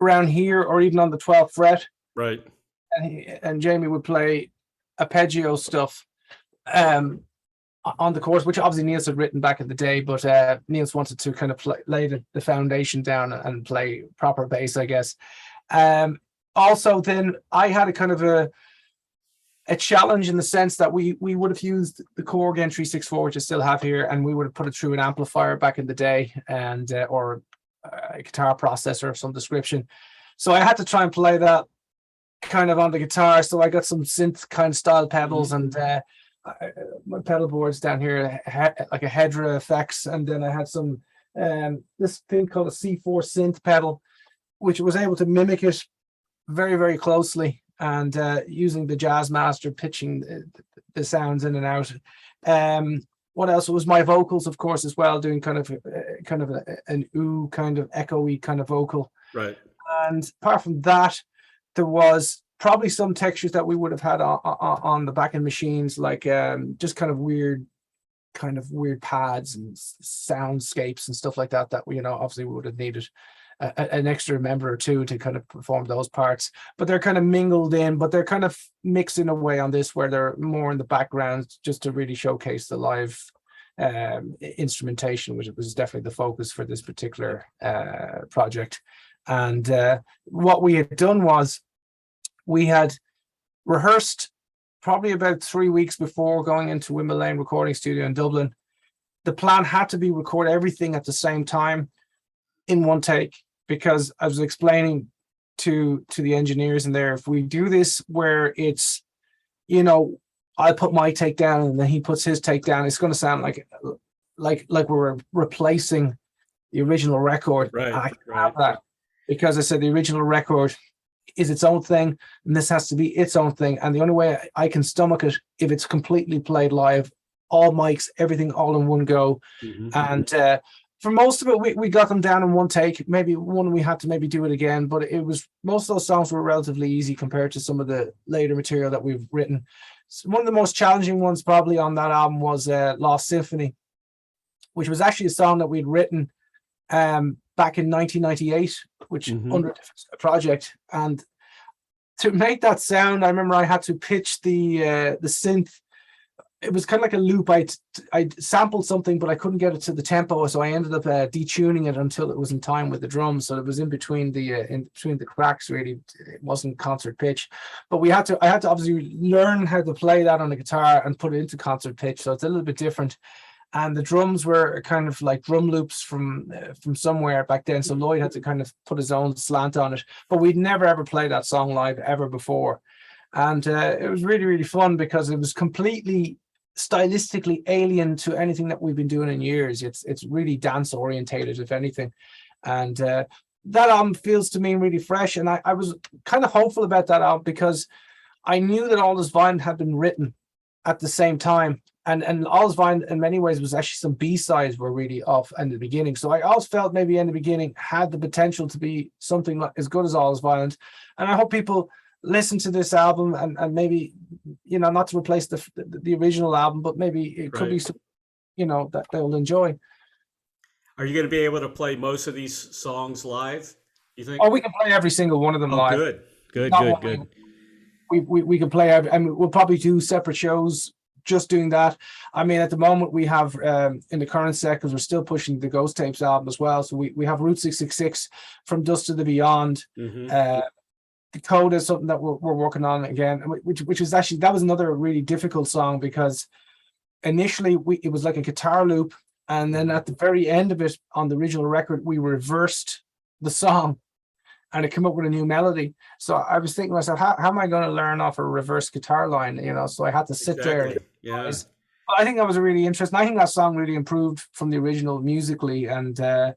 around here or even on the 12th fret. Right. And Jamie would play arpeggio stuff on the chorus, which obviously Niels had written back in the day, but Niels wanted to kind of lay the foundation down and play proper bass, I guess. Also, then I had a kind of a challenge in the sense that we would have used the Korg N364, which I still have here, and we would have put it through an amplifier back in the day, and or a guitar processor of some description. So I had to try and play that kind of on the guitar. So I got some synth kind of style pedals, and my pedal boards down here, like a Hedra effects, and then I had some this thing called a C4 synth pedal, which was able to mimic it very, very closely, and using the Jazz Master, pitching the sounds in and out. What else? It was my vocals, of course, as well, doing kind of an ooh, kind of echoey kind of vocal. Right. And apart from that, there was probably some textures that we would have had on the back end machines, like just kind of weird pads and soundscapes and stuff like that we obviously we would have needed an extra member or two to kind of perform those parts. But they're kind of mingled in, but they're kind of mixed in a way on this where they're more in the background, just to really showcase the live instrumentation, which was definitely the focus for this particular project. And what we had done was we had rehearsed probably about 3 weeks before going into Windmill Lane Recording Studio in Dublin. The plan had to be record everything at the same time in one take, because I was explaining to the engineers in there, if we do this where it's, I put my take down and then he puts his take down, it's going to sound like we're replacing the original record. Right. I have that, because I said the original record is its own thing, and this has to be its own thing. And the only way I can stomach it if it's completely played live, all mics, everything all in one go. Mm-hmm. And for most of it, we got them down in one take. Maybe one we had to maybe do it again, but it was, most of those songs were relatively easy compared to some of the later material that we've written. So one of the most challenging ones probably on that album was Lost Symphony, which was actually a song that we'd written back in 1998, which under a project. And to make that sound, I remember I had to pitch the synth. It was kind of like a loop. I sampled something, but I couldn't get it to the tempo, so I ended up detuning it until it was in time with the drums. So it was in between the cracks. Really, it wasn't concert pitch. But I had to obviously learn how to play that on the guitar and put it into concert pitch. So it's a little bit different. And the drums were kind of like drum loops from somewhere back then. So Lloyd had to kind of put his own slant on it. But we'd never ever played that song live ever before, and it was really, really fun because it was completely stylistically alien to anything that we've been doing in years. It's really dance orientated, if anything. And that album feels to me really fresh, and I was kind of hopeful about that album because I knew that All Is Violent had been written at the same time, and All Is Violent in many ways was actually some B-sides were really off in the beginning. So I always felt maybe in the beginning had the potential to be something like as good as All Is Violent, and I hope people listen to this album and maybe, you know, not to replace the original album, but maybe it could be some, you know, that they'll enjoy. Are you going to be able to play most of these songs live, you think? Oh, we can play every single one of them live. Good, good, Not good, one good. we can play every, and we'll probably do separate shows just doing that. I mean, at the moment we have in the current set, because we're still pushing the Ghost Tapes album as well. So we have Route 666, From Dust to the Beyond. The Code is something that we're working on again, which is actually, that was another really difficult song because initially it was like a guitar loop, and then at the very end of it on the original record we reversed the song and it came up with a new melody. So I was thinking to myself, how am I going to learn off a reverse guitar line, you know? So I had to sit there. Yeah. But I think that was a really interesting. I think that song really improved from the original musically, and I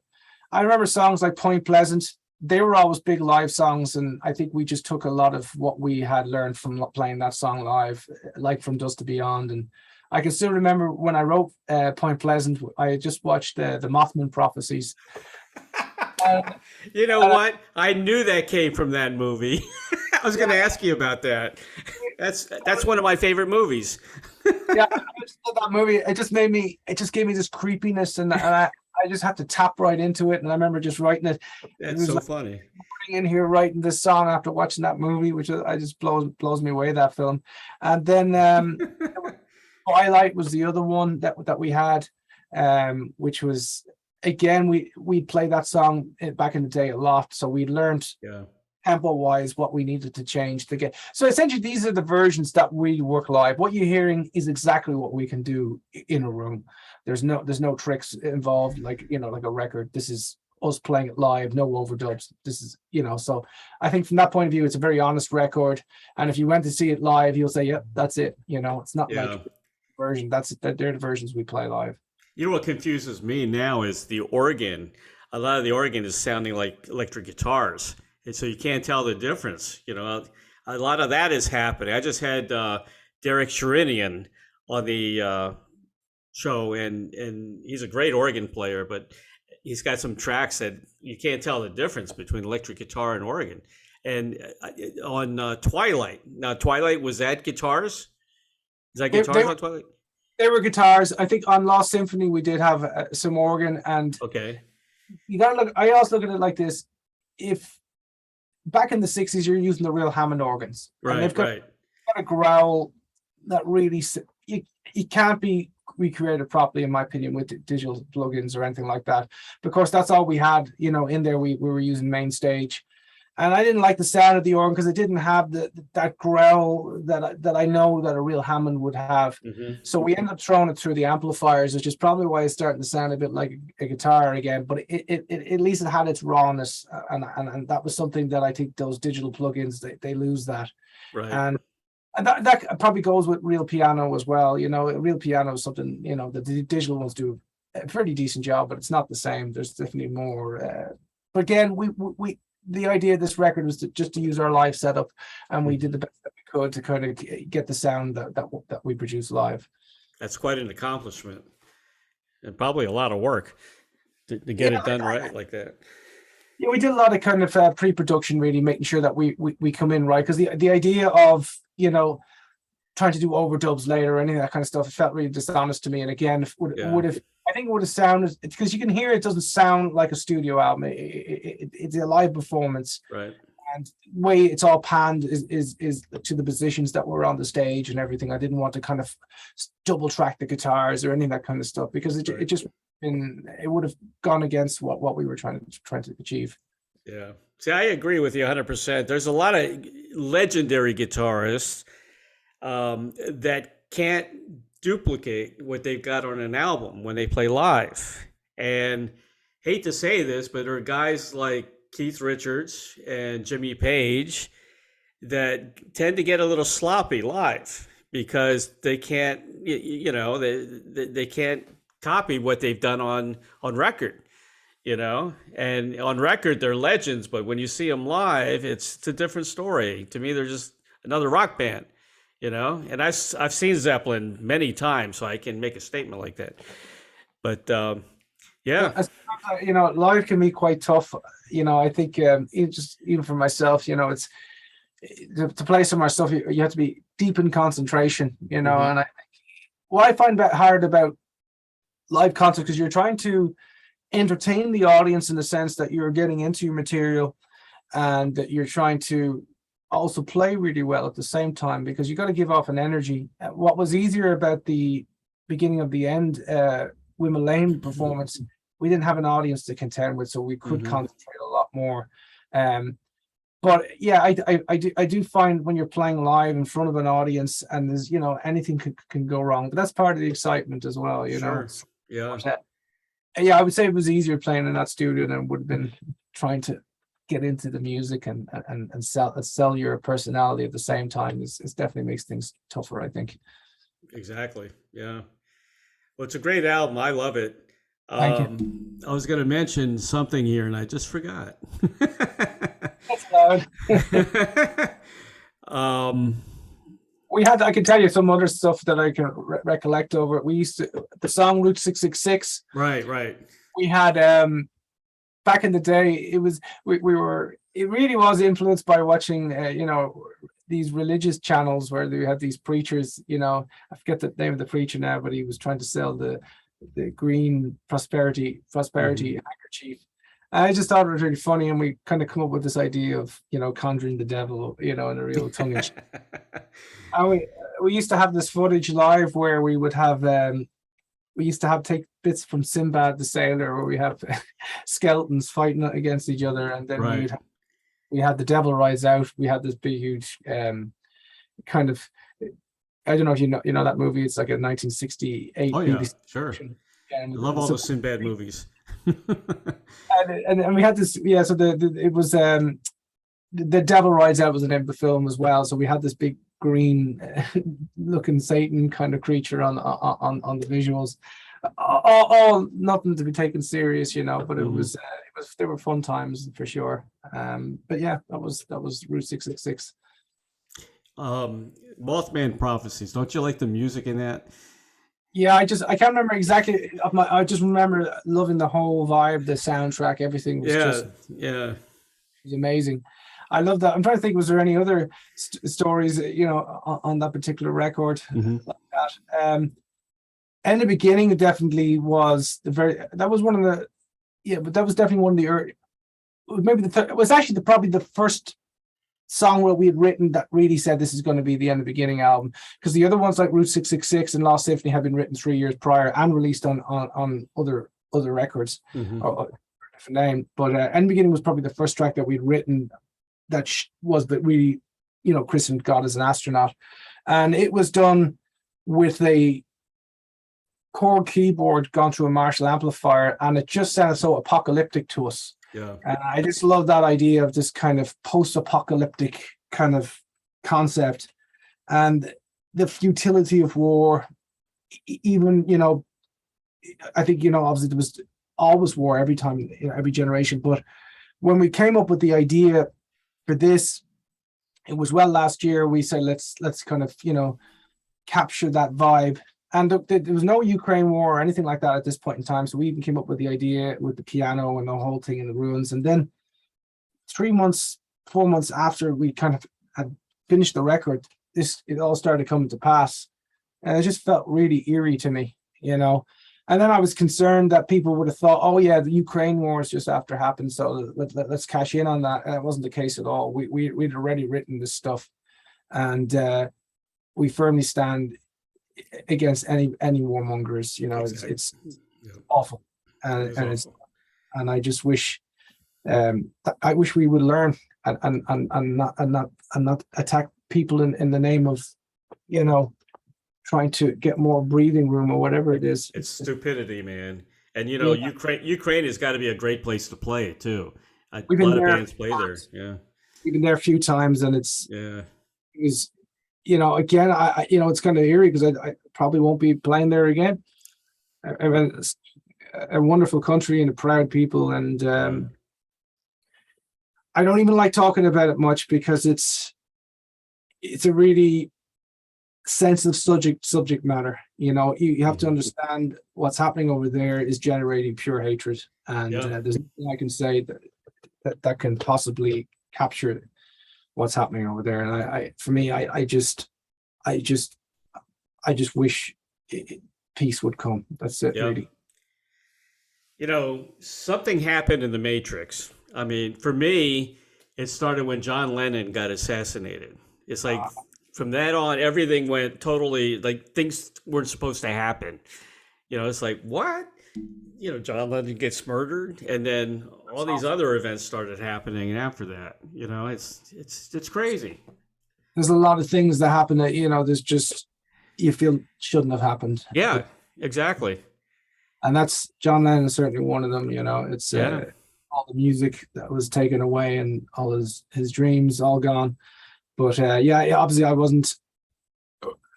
remember songs like Point Pleasant. They were always big live songs, and I think we just took a lot of what we had learned from playing that song live, like From Dust to Beyond. And I can still remember when I wrote Point Pleasant, I had just watched the Mothman Prophecies. You know what? I knew that came from that movie. I was going to ask you about that. That's one of my favorite movies. Yeah, I just love that movie. It just gave me this creepiness, and I just had to tap right into it. And I remember just writing it. That's so funny. In here writing this song after watching that movie, which I just blows me away, that film. And then Twilight was the other one that we had, which was, again, we played that song back in the day a lot, so we learned tempo wise what we needed to change to get. So essentially these are the versions that we work live. What you're hearing is exactly what we can do in a room. There's no tricks involved, like, you know, like a record. This is us playing it live, no overdubs. This is, you know, so I think from that point of view it's a very honest record, and if you went to see it live you'll say, yep, that's it. You know, it's not like version. They're the versions we play live. You know what confuses me now is the organ. A lot of the organ is sounding like electric guitars, and so you can't tell the difference. You know, a lot of that is happening. I just had Derek Sherinian on the show, and he's a great organ player, but he's got some tracks that you can't tell the difference between electric guitar and organ. And on Twilight, now Twilight, was that guitars? Is that guitars on Twilight? They were guitars. I think on Lost Symphony we did have some organ, and you gotta look. I also look at it like this: if back in the '60s you're using the real Hammond organs, and they've got a growl that really you can't be recreated properly, in my opinion, with digital plugins or anything like that, because that's all we had. You know, in there we were using main stage. And I didn't like the sound of the organ because it didn't have that growl that I know that a real Hammond would have. So we ended up throwing it through the amplifiers, which is probably why it's starting to sound a bit like a guitar again. But it at least it had its rawness, and that was something that I think those digital plugins they lose that. And that probably goes with real piano as well. You know, real piano is something, you know, the digital ones do a pretty decent job, but it's not the same. There's definitely more. But again, we the idea of this record was to use our live setup, and we did the best that we could to kind of get the sound that we produce live. That's quite an accomplishment, and probably a lot of work to get it done right like that. Yeah, we did a lot of kind of pre-production, really making sure that we come in right, because the idea of, you know, trying to do overdubs later or any of that kind of stuff, it felt really dishonest to me. And again, I think it would have sounded, because you can hear it doesn't sound like a studio album. It's a live performance, and the way it's all panned is to the positions that were on the stage and everything. I didn't want to kind of double track the guitars or any of that kind of stuff, because it would have gone against what we were trying to achieve. Yeah, see, I agree with you 100%. There's a lot of legendary guitarists that can't duplicate what they've got on an album when they play live. And hate to say this, but there are guys like Keith Richards and Jimmy Page that tend to get a little sloppy live because they can't, you know, they can't copy what they've done on record. you know, and on record they're legends, but when you see them live, it's a different story. To me, they're just another rock band, you know. And I've seen Zeppelin many times, so I can make a statement like that. But Yeah, yeah. live can be quite tough. I think even for myself, it's to play some of our stuff. You have to be deep in concentration, and what I find hard about live concerts, because you're trying to entertain the audience in the sense that you're getting into your material, and that you're trying to also play really well at the same time, because you got to give off an energy. What was easier about the beginning of the end Windmill Lane performance, we didn't have an audience to contend with, so we could concentrate a lot more. But yeah, I do find when you're playing live in front of an audience, and there's anything can go wrong, but that's part of the excitement as well. Sure. Yeah. Yeah, I would say it was easier playing in that studio than it would have been trying to get into the music and sell your personality at the same time. It definitely makes things tougher, I think. Exactly. Yeah. Well, it's a great album. I love it. Thank you. I was going to mention something here, and I just forgot. That's loud. I can tell you some other stuff that I can recollect over it. We used to, the song Route 666. Right. We had, back in the day, it really was influenced by watching, these religious channels where they had these preachers, I forget the name of the preacher now, but he was trying to sell the green prosperity handkerchief. I just thought it was really funny, and we kind of come up with this idea of conjuring the devil, in a real tongue. And we used to have this footage live where we would have take bits from Sinbad the Sailor, where we have skeletons fighting against each other, and then we had The Devil Rides Out. We had this big huge kind of, I don't know if you know that movie. It's like a 1968 movie. Sure. I love all the Sinbad movies. and we had this, so it was The Devil Rides Out was the name of the film as well. So we had this big green looking Satan kind of creature on the visuals. All nothing to be taken serious, but they were fun times for sure. But yeah, that was Route 666. Mothman Prophecies. Don't you like the music in that? Yeah, I can't remember exactly. I just remember loving the whole vibe, the soundtrack, everything was it was amazing. I love that. I'm trying to think, was there any other stories, on that particular record like that? In the beginning, it definitely was that was one of the, but that was definitely one of the early, maybe it was actually probably the first song where we had written that really said this is going to be the End of the Beginning album, because the other ones like Route 666 and Lost Symphony had been written 3 years prior and released on other records or different name. But End of the Beginning was probably the first track that we'd written that was that really, christened God Is an Astronaut, and it was done with a chord keyboard gone through a Marshall amplifier, and it just sounded so apocalyptic to us. Yeah. And I just love that idea of this kind of post-apocalyptic kind of concept, and the futility of war. Even, I think, obviously there was always war every time, every generation. But when we came up with the idea for this, it was last year, we said, let's kind of, capture that vibe. And there was no Ukraine war or anything like that at this point in time. So we even came up with the idea with the piano and the whole thing in the ruins. And then 4 months after we kind of had finished the record, it all started coming to pass. And it just felt really eerie to me, And then I was concerned that people would have thought, oh yeah, the Ukraine war is just after happened, so let's cash in on that. And it wasn't the case at all. We'd already written this stuff, and we firmly stand against any warmongers. Exactly. It's awful, and I just wish, I wish we would learn and not attack people in the name of, trying to get more breathing room or whatever it is. It's stupidity, man. And Ukraine has got to be a great place to play it too. A lot of bands play there. Yeah, we've been there a few times, and it was, again, I it's kind of eerie because I probably won't be playing there again. a wonderful country and a proud people, and I don't even like talking about it much because it's a really sensitive subject matter. You have to understand what's happening over there is generating pure hatred, and there's nothing I can say that can possibly capture what's happening over there. And I just wish peace would come. That's it, really. Something happened in the Matrix. I mean, for me, it started when John Lennon got assassinated. It's like from that on, everything went totally, like, things weren't supposed to happen. It's like, what? John Lennon gets murdered, and then all these other events started happening after that. It's crazy. There's a lot of things that happen that, there's just, you feel shouldn't have happened. Yeah, exactly. And that's, John Lennon is certainly one of them. It's all the music that was taken away and all his dreams all gone. But obviously I wasn't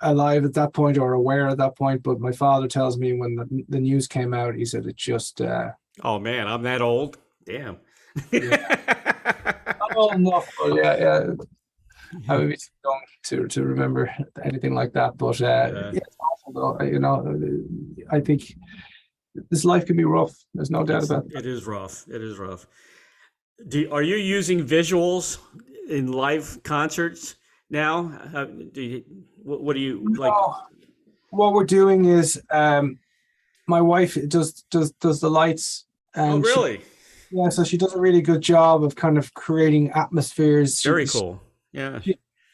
alive at that point or aware at that point. But my father tells me when the news came out, he said it just. Oh man, I'm that old. Damn. Not old enough, but yeah. I would be too young to remember anything like that. But it's awful though. I think this life can be rough. There's no doubt about it. It is rough. Are you using visuals in live concerts now? What do you like? What we're doing is my wife does the lights. And really? So she does a really good job of kind of creating atmospheres. Very cool. Yeah.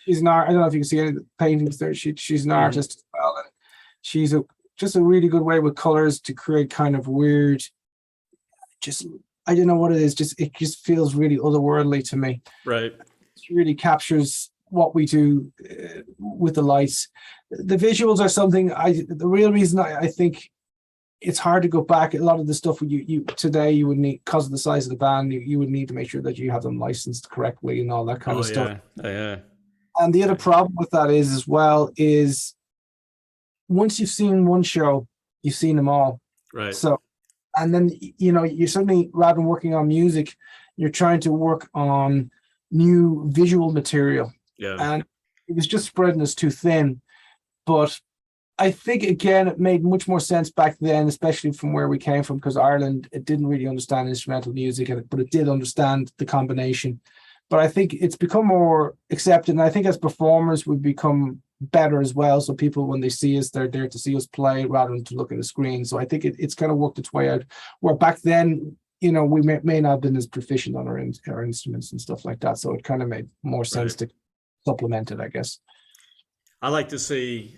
She's an art. I don't know if you can see any of the paintings there. She's an artist as well, and she's just a really good way with colors to create kind of weird. Just I don't know what it is. It just feels really otherworldly to me. Right. It really captures what we do with the lights. The visuals are something. The real reason I think it's hard to go back. A lot of the stuff you today you would need, because of the size of the band, you would need to make sure that you have them licensed correctly and all that kind of stuff. Yeah. And the other problem with that is once you've seen one show, you've seen them all. Right. So, and then you're suddenly, rather than working on music, you're trying to work on new visual material. Yeah. And it was just spreading us too thin. But I think, again, it made much more sense back then, especially from where we came from, because Ireland, it didn't really understand instrumental music, but it did understand the combination. But I think it's become more accepted, and I think as performers, we've become better as well. So people, when they see us, they're there to see us play rather than to look at the screen. So I think it's kind of worked its way out, where back then, we may not have been as proficient on our instruments and stuff like that. So it kind of made more sense to supplement it, I guess. I like to see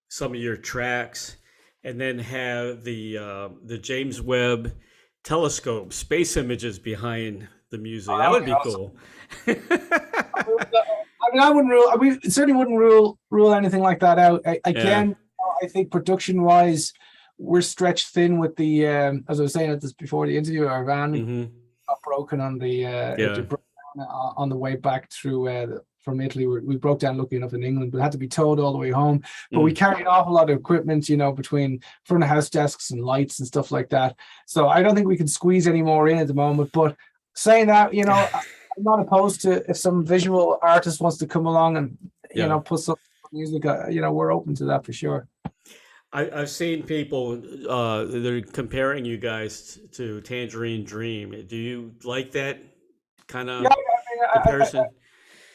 some of your tracks, and then have the James Webb telescope space images behind the music. That would be awesome. Cool. I mean, I wouldn't rule. We certainly wouldn't rule anything like that out. Again, I think production-wise, we're stretched thin with the. As I was saying at this before the interview, our van got broken on the on the way back through. From Italy, we broke down lucky enough in England, but had to be towed all the way home. But we carried an awful lot of equipment, between front of house desks and lights and stuff like that. So I don't think we can squeeze any more in at the moment. But saying that, I'm not opposed to if some visual artist wants to come along and put some music. We're open to that for sure. I've seen people they're comparing you guys to Tangerine Dream. Do you like that kind of comparison?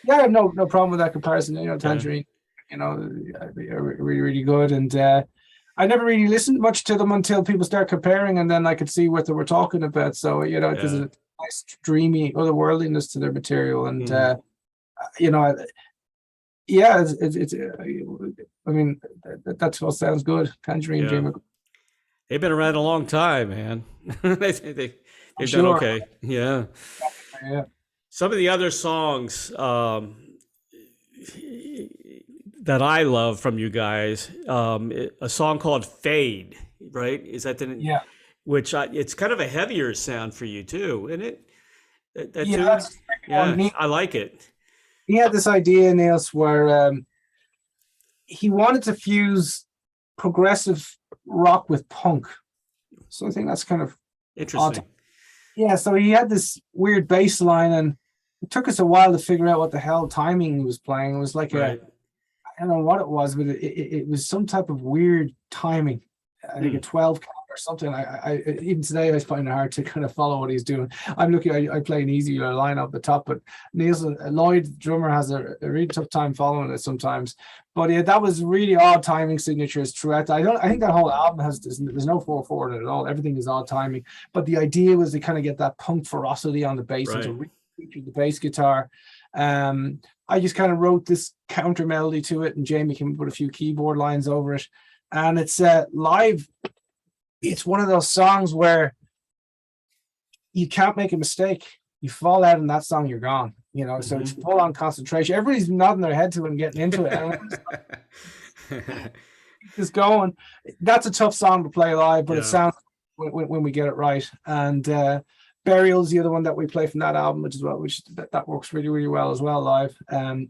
I have no problem with that comparison. Tangerine, really, really good. And I never really listened much to them until people start comparing, and then I could see what they were talking about. So, there's a nice dreamy otherworldliness to their material. And, it's I mean, that's what sounds good. Tangerine Dream. They've been around a long time, man. They've done okay. Yeah. Some of the other songs that I love from you guys, a song called Fade, right? Is that the which it's kind of a heavier sound for you too, isn't it? I like it. He had this idea, Niels, where he wanted to fuse progressive rock with punk. So I think that's kind of Interesting. odd. Yeah, so he had this weird bass line, and it took us a while to figure out what the hell timing he was playing. It was like Right. I don't know what it was, but it was some type of weird timing. I think a 12 count or something. I even today I find it hard to kind of follow what he's doing. I'm looking. I play an easier line up the top, but Nielsen Lloyd, the drummer, has a really tough time following it sometimes. But yeah, that was really odd timing signatures throughout. I think that whole album there's no 4/4 in it at all. Everything is odd timing. But the idea was to kind of get that punk ferocity on the bass and to Right. feature the bass guitar. I just kind of wrote this counter melody to it, and Jamie came up with a few keyboard lines over it. And it's live. It's one of those songs where you can't make a mistake. You fall out in that song, you're gone. You know, so it's full on concentration. Everybody's nodding their head to it and getting into it. And just going. That's a tough song to play live, but it sounds when we get it right. And Burial's the other one that we play from that album, which that works really, really well as well live.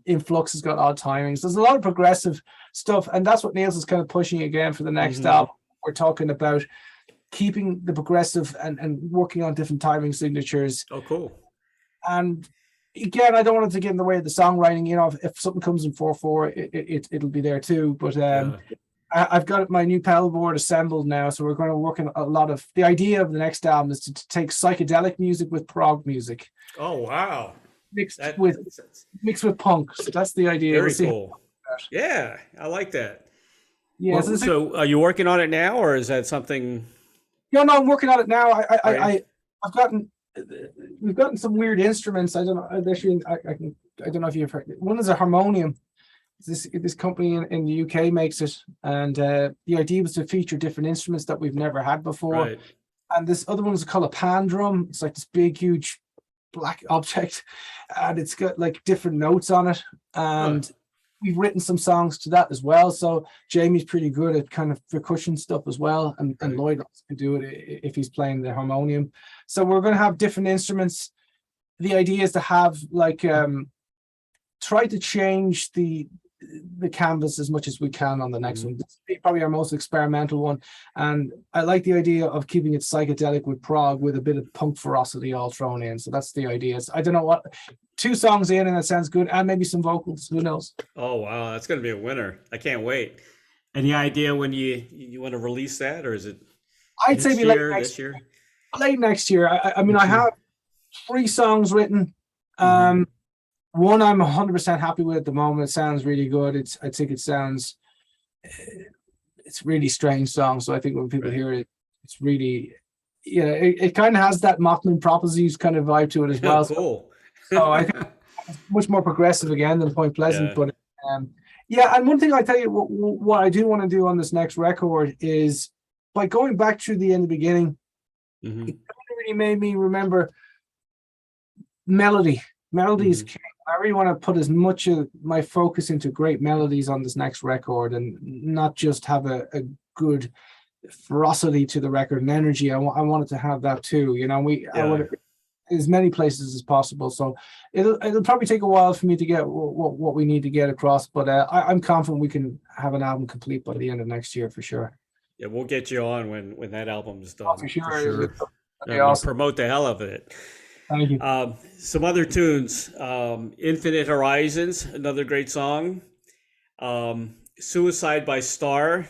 Influx has got odd timings. There's a lot of progressive stuff, and that's what Niels is kind of pushing again for the next album. We're talking about keeping the progressive and working on different timing signatures. Oh, cool. And again, I don't want it to get in the way of the songwriting. You know, if something comes in 4/4, it'll be there too. But I've got my new pedal board assembled now, so we're going to work on a lot of. The idea of the next album is to take psychedelic music with prog music. Oh, wow! Mixed with punk. So that's the idea. Very cool. Yeah, I like that. Yeah. Well, so are you working on it now, or is that something? Yeah, no, I'm working on it now. We've gotten some weird instruments. I don't know. I don't know if you've heard. One is a harmonium. This company in the UK makes it, and the idea was to feature different instruments that we've never had before. Right. And this other one is called a pan drum. It's like this big, huge black object, and it's got like different notes on it. And we've written some songs to that as well. So Jamie's pretty good at kind of percussion stuff as well, and Lloyd also can do it if he's playing the harmonium. So we're going to have different instruments. The idea is to have like try to change the canvas as much as we can on the next one. This is probably our most experimental one, and I like the idea of keeping it psychedelic with prog with a bit of punk ferocity all thrown in. So that's the idea. I don't know what 2 songs in, and it sounds good, and maybe some vocals. Who knows? Oh, wow, that's going to be a winner. I can't wait. Any idea when you want to release that, or is it? I'd say this year. Late next year. I mean, I have 3 songs written. One I'm 100% happy with at the moment. It sounds really good. I think it sounds. It's really strange song. So I think when people hear it, it's really, it kind of has that Mothman Prophecies kind of vibe to it as well. Cool. So I think it's much more progressive again than Point Pleasant. But and one thing I tell you, what I do want to do on this next record is by going back to the end of the beginning, it really made me remember melody. Melodies. I really want to put as much of my focus into great melodies on this next record, and not just have a good ferocity to the record and energy. I wanted to have that too. I want it as many places as possible. So it'll probably take a while for me to get what we need to get across, but I'm confident we can have an album complete by the end of next year for sure. Yeah, we'll get you on when that album is done. For sure. Awesome. Promote the hell of it. Thank you. Some other tunes, Infinite Horizons, another great song. Suicide by Star.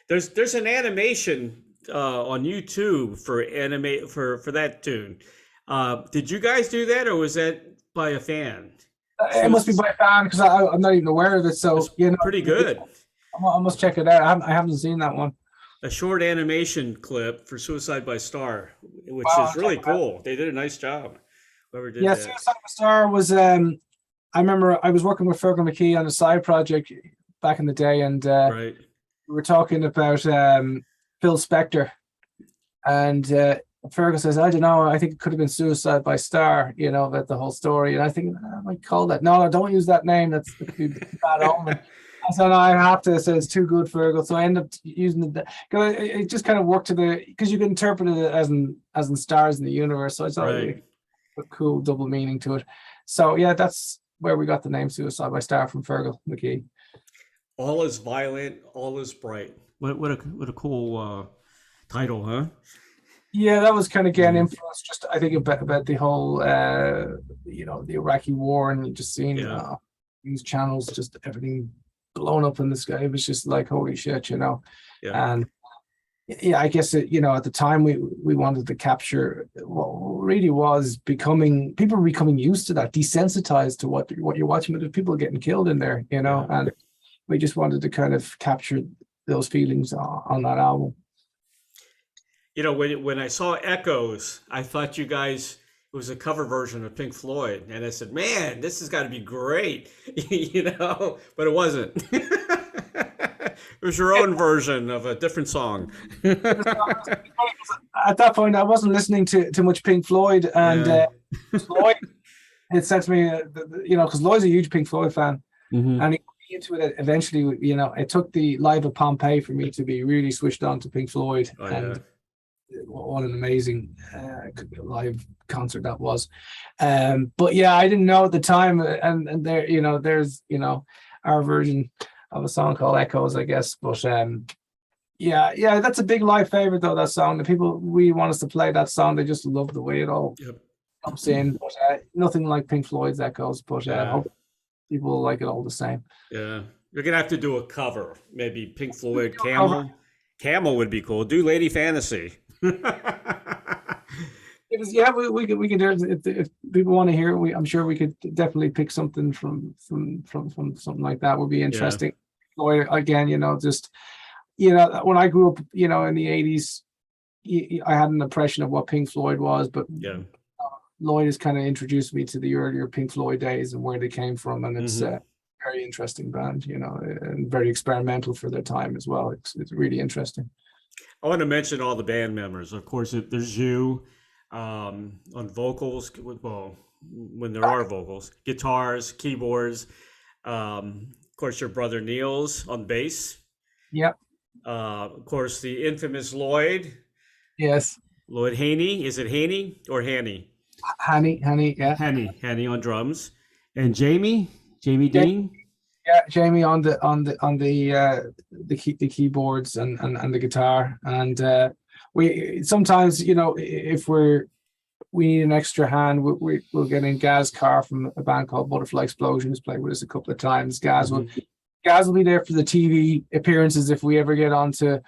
There's an animation on YouTube for that tune. Did you guys do that, or was that by a fan? It must be by a fan, because I'm not even aware of it. So pretty good. I must check it out. I haven't seen that one. A short animation clip for Suicide by Star, which is really cool. They did a nice job. Whoever did that. Suicide by Star was. I remember I was working with Fergal McKee on a side project back in the day, and we were talking about Phil Spector, and Fergal says, "I don't know. I think it could have been Suicide by Star." About the whole story, and I think I might call that. No, don't use that name. That's bad omen. So no, I have to say it's too good, Fergal. So I end up using it. It just kind of worked because you can interpret it as in stars in the universe. So it's already a cool double meaning to it. So yeah, that's where we got the name Suicide by Star from Fergal McKee. All is violent, all is bright. What a cool title, huh? Yeah, that was kind of again Mm. influenced just I think about the whole the Iraqi war and just seeing Yeah, news channels, just everything blown up in the sky. It was just like holy shit, yeah, And yeah, I guess at the time we wanted to capture what really was people were becoming used to that, desensitized to what you're watching, but there's people getting killed in there, yeah. and we just wanted to kind of capture those feelings on that album. When I saw Echoes, I thought you guys it was a cover version of Pink Floyd, and I said, "Man, this has got to be great," but it wasn't. It was your own version of a different song. At that point, I wasn't listening to much Pink Floyd, and Yeah. Lloyd had said to me, because Lloyd's a huge Pink Floyd fan, Mhm. and he got me into it eventually. It took the Live at Pompeii for me to be really switched on to Pink Floyd, Oh, and yeah. what an amazing live concert that was. But yeah, I didn't know at the time, and there's our version of a song called Echoes, I guess. But yeah, that's a big live favorite though. That song, the people really want us to play that song. They just love the way it all Yep. comes in. But nothing like Pink Floyd's Echoes. But Yeah. hope people will like it all the same. Yeah. You're gonna have to do a cover. Maybe Pink Floyd Do a cover. Camel. Camel would be cool. Do Lady Fantasy. Yeah, we can do it if people want to hear it. I'm sure we could definitely pick something from something like that. Would be interesting. Lloyd, again, just when I grew up, in the 80s, I had an impression of what Pink Floyd was, but Yeah. Lloyd has kind of introduced me to the earlier Pink Floyd days and where they came from, and it's a very interesting band, and very experimental for their time as well. It's really interesting. I want to mention all the band members. Of course, there's you on vocals. Well, when there are vocals, guitars, keyboards. Of course, your brother Niels on bass. Yep. Of course, the infamous Lloyd. Yes. Lloyd Haney. Is it Haney or Haney? Haney. Yeah. Haney on drums, and Jamie Dean. Yeah, Jamie on the keyboards and the guitar, and we sometimes if we need an extra hand, we'll get in Gaz Carr from a band called Butterfly Explosion, who's played with us a couple of times. Gaz will be there for the TV appearances if we ever get onto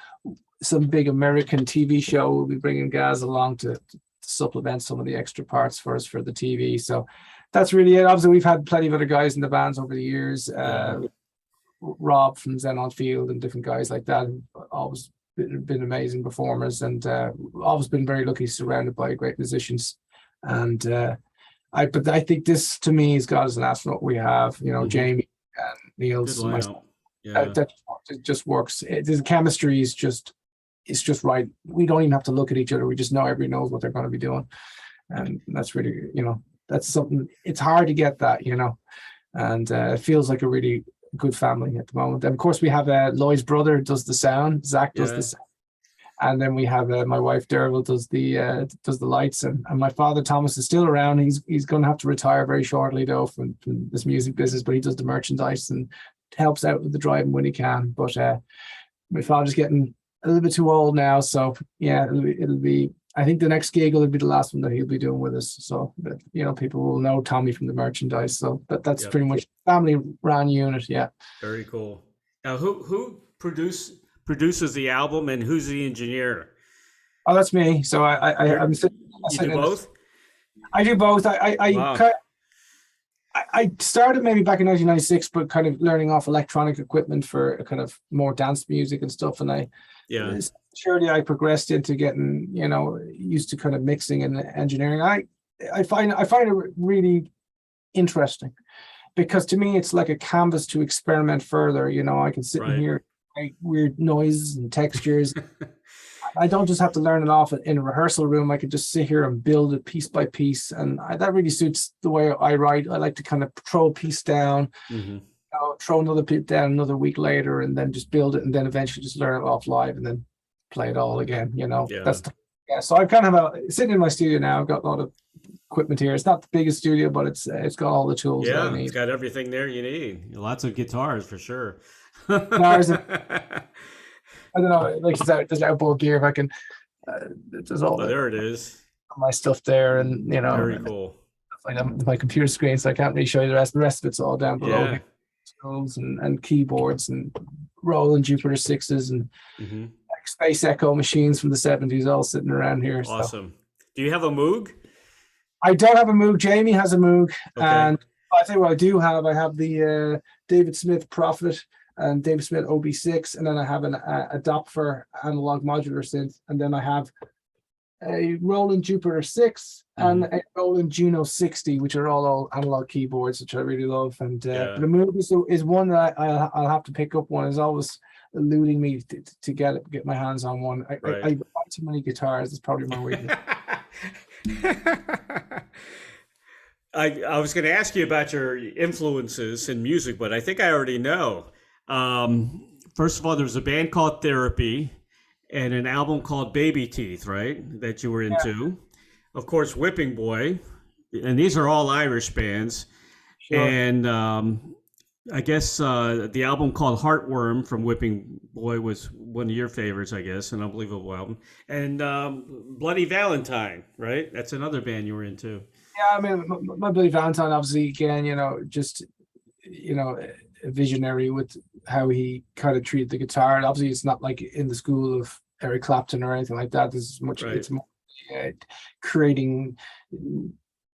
some big American TV show. We'll be bringing Gaz along to supplement some of the extra parts for us for the TV. So that's really it. Obviously, we've had plenty of other guys in the bands over the years. Rob from Xenon Field and different guys like that have always been amazing performers, and always been very lucky, surrounded by great musicians. And I think this to me is God is an Astronaut. We have Jamie and Niels. Good lineup. Yeah. That just works. The chemistry is just right. We don't even have to look at each other. We just know everybody knows what they're going to be doing, and that's really that's something. It's hard to get that, and it feels like a really good family at the moment. And of course, we have Lloyd's brother does the sound. Zach does the sound, and then we have my wife Derville does the lights, and my father Thomas is still around. He's going to have to retire very shortly though from this music business, but he does the merchandise and helps out with the driving when he can. But my father's getting a little bit too old now, so yeah, it'll be. I think the next gig will be the last one that he'll be doing with us. So that people will know Tommy from the merchandise. So that's pretty much family ran unit. Yeah. Very cool. Now, who produces the album, and who's the engineer? Oh, that's me. So I'm sitting. You do both? I do both. Wow. I started maybe back in 1996, but kind of learning off electronic equipment for kind of more dance music and stuff. And surely I progressed into getting, used to kind of mixing and engineering. I find it really interesting, because to me it's like a canvas to experiment further. I can sit and hear weird noises and textures. I don't just have to learn it off in a rehearsal room. I could just sit here and build it piece by piece, and that really suits the way I write. I like to kind of throw a piece down, throw another bit down another week later, and then just build it, and then eventually just learn it off live and then play it all again. So I'm kind of sitting in my studio now. I've got a lot of equipment here. It's not the biggest studio, but it's got all the tools that I need. It's got everything there you need. Lots of guitars for sure. I don't know, like there's outboard gear. If I can There's all There it is. my stuff there, and Very cool. my computer screen, so I can't really show you the rest. The rest of it's all down below Yeah. here. Controls and keyboards and Roland Jupiter 6s and Space Echo machines from the 70s all sitting around here. Awesome. So. Do you have a Moog? I don't have a Moog. Jamie has a Moog. Okay. And I think what I do have, I have the David Smith Prophet and David Smith OB6, and then I have a Doppler analog modular synth, and then I have a Roland Jupiter 6 and a Roland Juno 60, which are all analog keyboards, which I really love. And the Moog is one that I'll have to pick up. One is always eluding me to get my hands on one. I buy too many guitars. It's probably my weakness. I was going to ask you about your influences in music, but I think I already know. First of all, there was a band called Therapy and an album called Baby Teeth, right? That you were into. Of course, Whipping Boy. And these are all Irish bands. Sure. And I guess the album called Heartworm from Whipping Boy was one of your favorites, I guess. An unbelievable album. And Bloody Valentine, right? That's another band you were into. Yeah, I mean, my Bloody Valentine, obviously, again, just, a visionary with how he kind of treated the guitar. And obviously, it's not like in the school of Eric Clapton or anything like that. This is much, it's more creating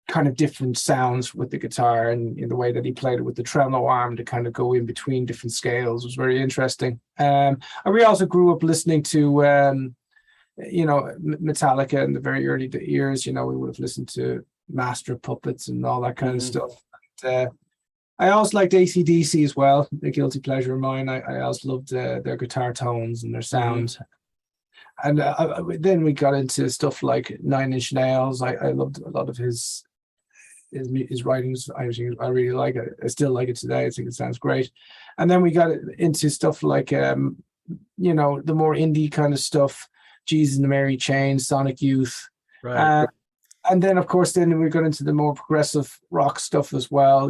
kind of different sounds with the guitar, and in the way that he played it with the tremolo arm to kind of go in between different scales was very interesting. And we also grew up listening to, Metallica in the very early years. We would have listened to Master Puppets and all that kind of stuff. And, I also liked AC/DC as well, a guilty pleasure of mine. I also loved their guitar tones and their sound. And then we got into stuff like Nine Inch Nails. I loved a lot of his writings. I really like it. I still like it today. I think it sounds great. And then we got into stuff like, the more indie kind of stuff, Jesus and the Mary Chain, Sonic Youth. Right. And then, of course, we got into the more progressive rock stuff as well.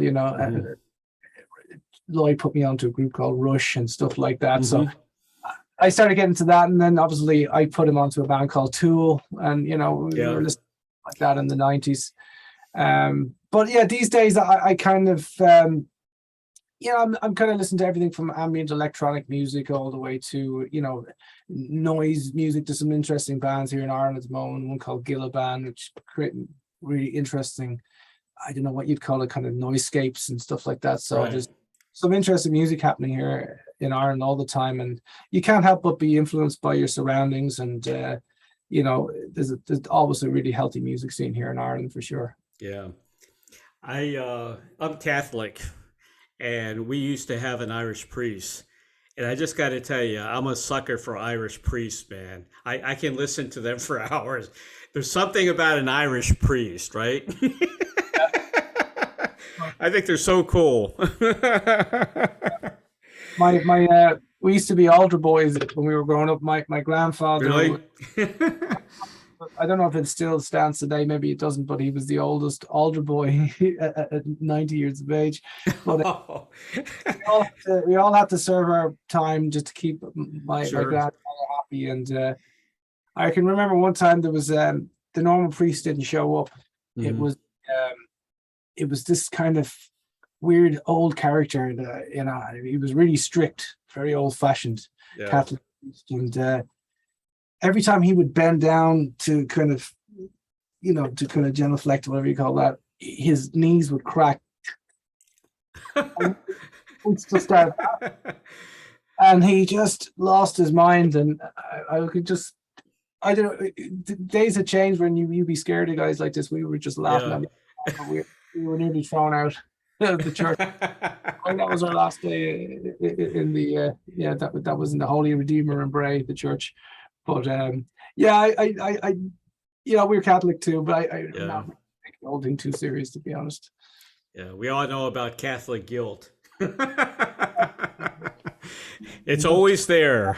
Lloyd put me onto a group called Rush and stuff like that. So I started getting to that, and then obviously I put him onto a band called Tool, and we were listening like that in the 90s. But yeah, these days I kind of I'm kind of listening to everything from ambient electronic music all the way to noise music. There's some interesting bands here in Ireland at the moment. One called Gilliban, which creating really interesting, I don't know what you'd call it, kind of noiseescapes and stuff like that. So there's some interesting music happening here in Ireland all the time, and you can't help but be influenced by your surroundings. And there's always a really healthy music scene here in Ireland for sure. Yeah, I'm Catholic, and we used to have an Irish priest. And I just got to tell you, I'm a sucker for Irish priests, man. I can listen to them for hours. There's something about an Irish priest, right? I think they're so cool. We used to be altar boys when we were growing up. My grandfather. Really? I don't know if it still stands today. Maybe it doesn't, but he was the oldest altar boy at 90 years of age. But we all had to serve our time just to keep my grandfather happy. And I can remember one time there was the normal priest didn't show up. It was this kind of weird old character. He was really strict, very old-fashioned Catholic priest, and every time he would bend down to kind of genuflect, whatever you call that, his knees would crack. And he just lost his mind. And I don't know, days had changed when you'd be scared of guys like this. We were just laughing at him. We were nearly thrown out of the church. And that was our last day in the, that was in the Holy Redeemer in Bray, the church. But we're Catholic too, but I'm not taking the whole thing too serious, to be honest. Yeah, we all know about Catholic guilt. It's always there.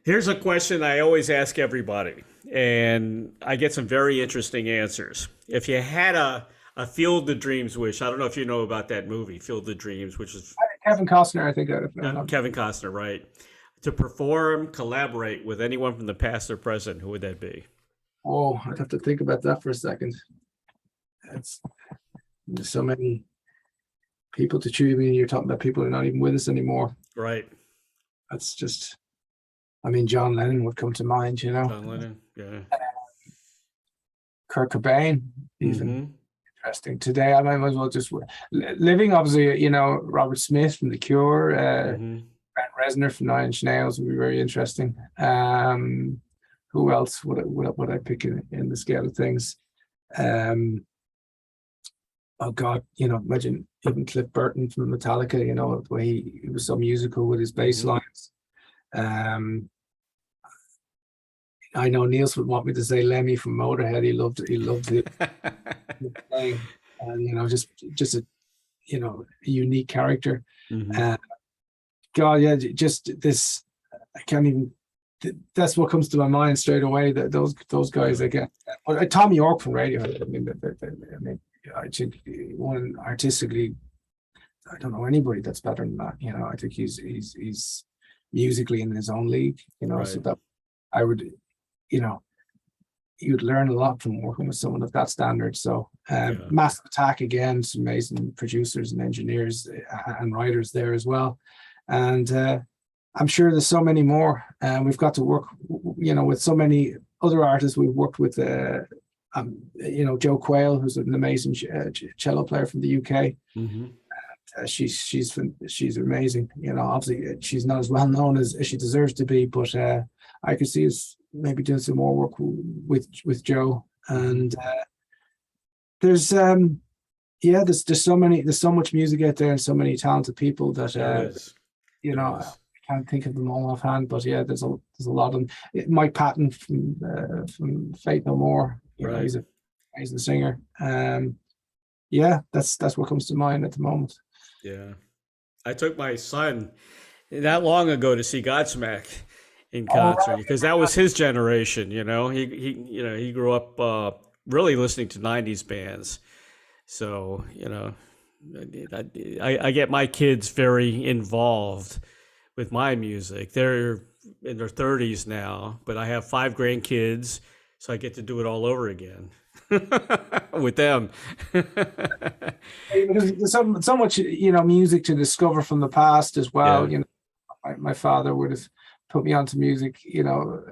Here's a question I always ask everybody, and I get some very interesting answers. If you had a Field of Dreams wish, I don't know if you know about that movie, Field of Dreams, which is Kevin Costner, I think. Kevin Costner, right? To perform, collaborate with anyone from the past or present, who would that be? Oh, I'd have to think about that for a second. There's so many people to choose. I mean, you're talking about people who are not even with us anymore. Right. That's just, I mean, John Lennon would come to mind, you know. John Lennon, yeah. Kurt Cobain, even. Mm-hmm. Interesting. Today, I might as well just living, obviously, you know, Robert Smith from The Cure, Mm-hmm. Brent Reznor from Nine Inch Nails would be very interesting. Who else would I pick in the scale of things? Oh God, you know, imagine even Cliff Burton from Metallica, you know, the way he was so musical with his bass lines. I know Niels would want me to say Lemmy from Motorhead. He loved it playing, and you know, just a, you know, a unique character. Mm-hmm. God, yeah, just this. I can't even. That's what comes to my mind straight away. That those guys again. Tom York from Radiohead. I mean, I think one artistically, I don't know anybody that's better than that. You know, I think he's musically in his own league. You know, so that I would, you know, you'd learn a lot from working with someone of that standard. So, Massive Attack again, some amazing producers and engineers and writers there as well, and I'm sure there's so many more. We've got to work, you know, with so many other artists. We've worked with, you know, Joe Quayle, who's an amazing cello player from the UK. Mm-hmm. She's amazing. You know, obviously she's not as well known as she deserves to be, but I could see us maybe doing some more work with Joe. And there's so much music out there and so many talented people that you know. I can't think of them all offhand, but yeah, there's a lot of them. Mike Patton from Faith No More, you know, he's an amazing singer. Yeah, that's what comes to mind at the moment. Yeah, I took my son not long ago to see Godsmack in concert because that was his generation. You know, he grew up really listening to '90s bands. So you know, I get my kids very involved with my music. They're in their 30s now, but I have 5 grandkids, so I get to do it all over again with them. There's so much, you know, music to discover from the past as well. Yeah. You know, my father would have put me onto music, you know,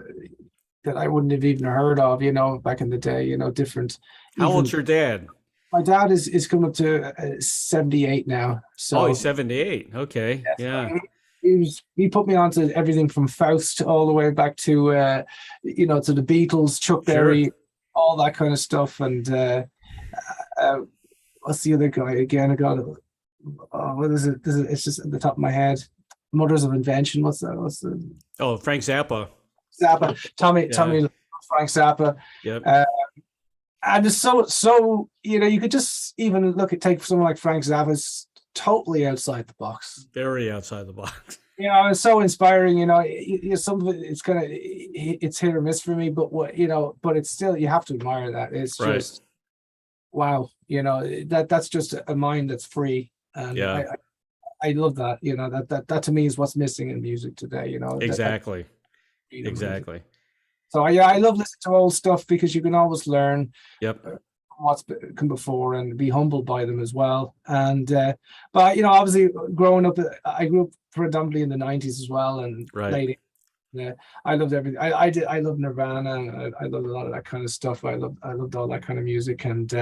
that I wouldn't have even heard of, you know, back in the day, you know, different. How old's your dad? My dad is coming up to 78 now. So he's 78. Okay. Yeah. He put me onto everything from Faust all the way back to you know, to the Beatles, Chuck Berry, all that kind of stuff. And what's the other guy again? I got what is it? It's just at the top of my head. Mothers of Invention. What's that? What's the? Oh, Frank Zappa. Tommy Frank Zappa. Yep. And it's so you know, you could just even take someone like Frank Zappa's totally outside the box. Very outside the box. You know, it's so inspiring. You know, some of it, it's kind of it's hit or miss for me, but but it's still, you have to admire that. It's just wow. You know, that's just a mind that's free, and I love that. You know, that to me is what's missing in music today. You know, exactly. Exactly. So I love listening to old stuff because you can always learn. Yep. What's come before and be humbled by them as well. And but you know, obviously growing up, I grew up predominantly in the 90s as well, and late. Yeah, I loved everything. I love Nirvana. I loved a lot of that kind of stuff. I loved all that kind of music, and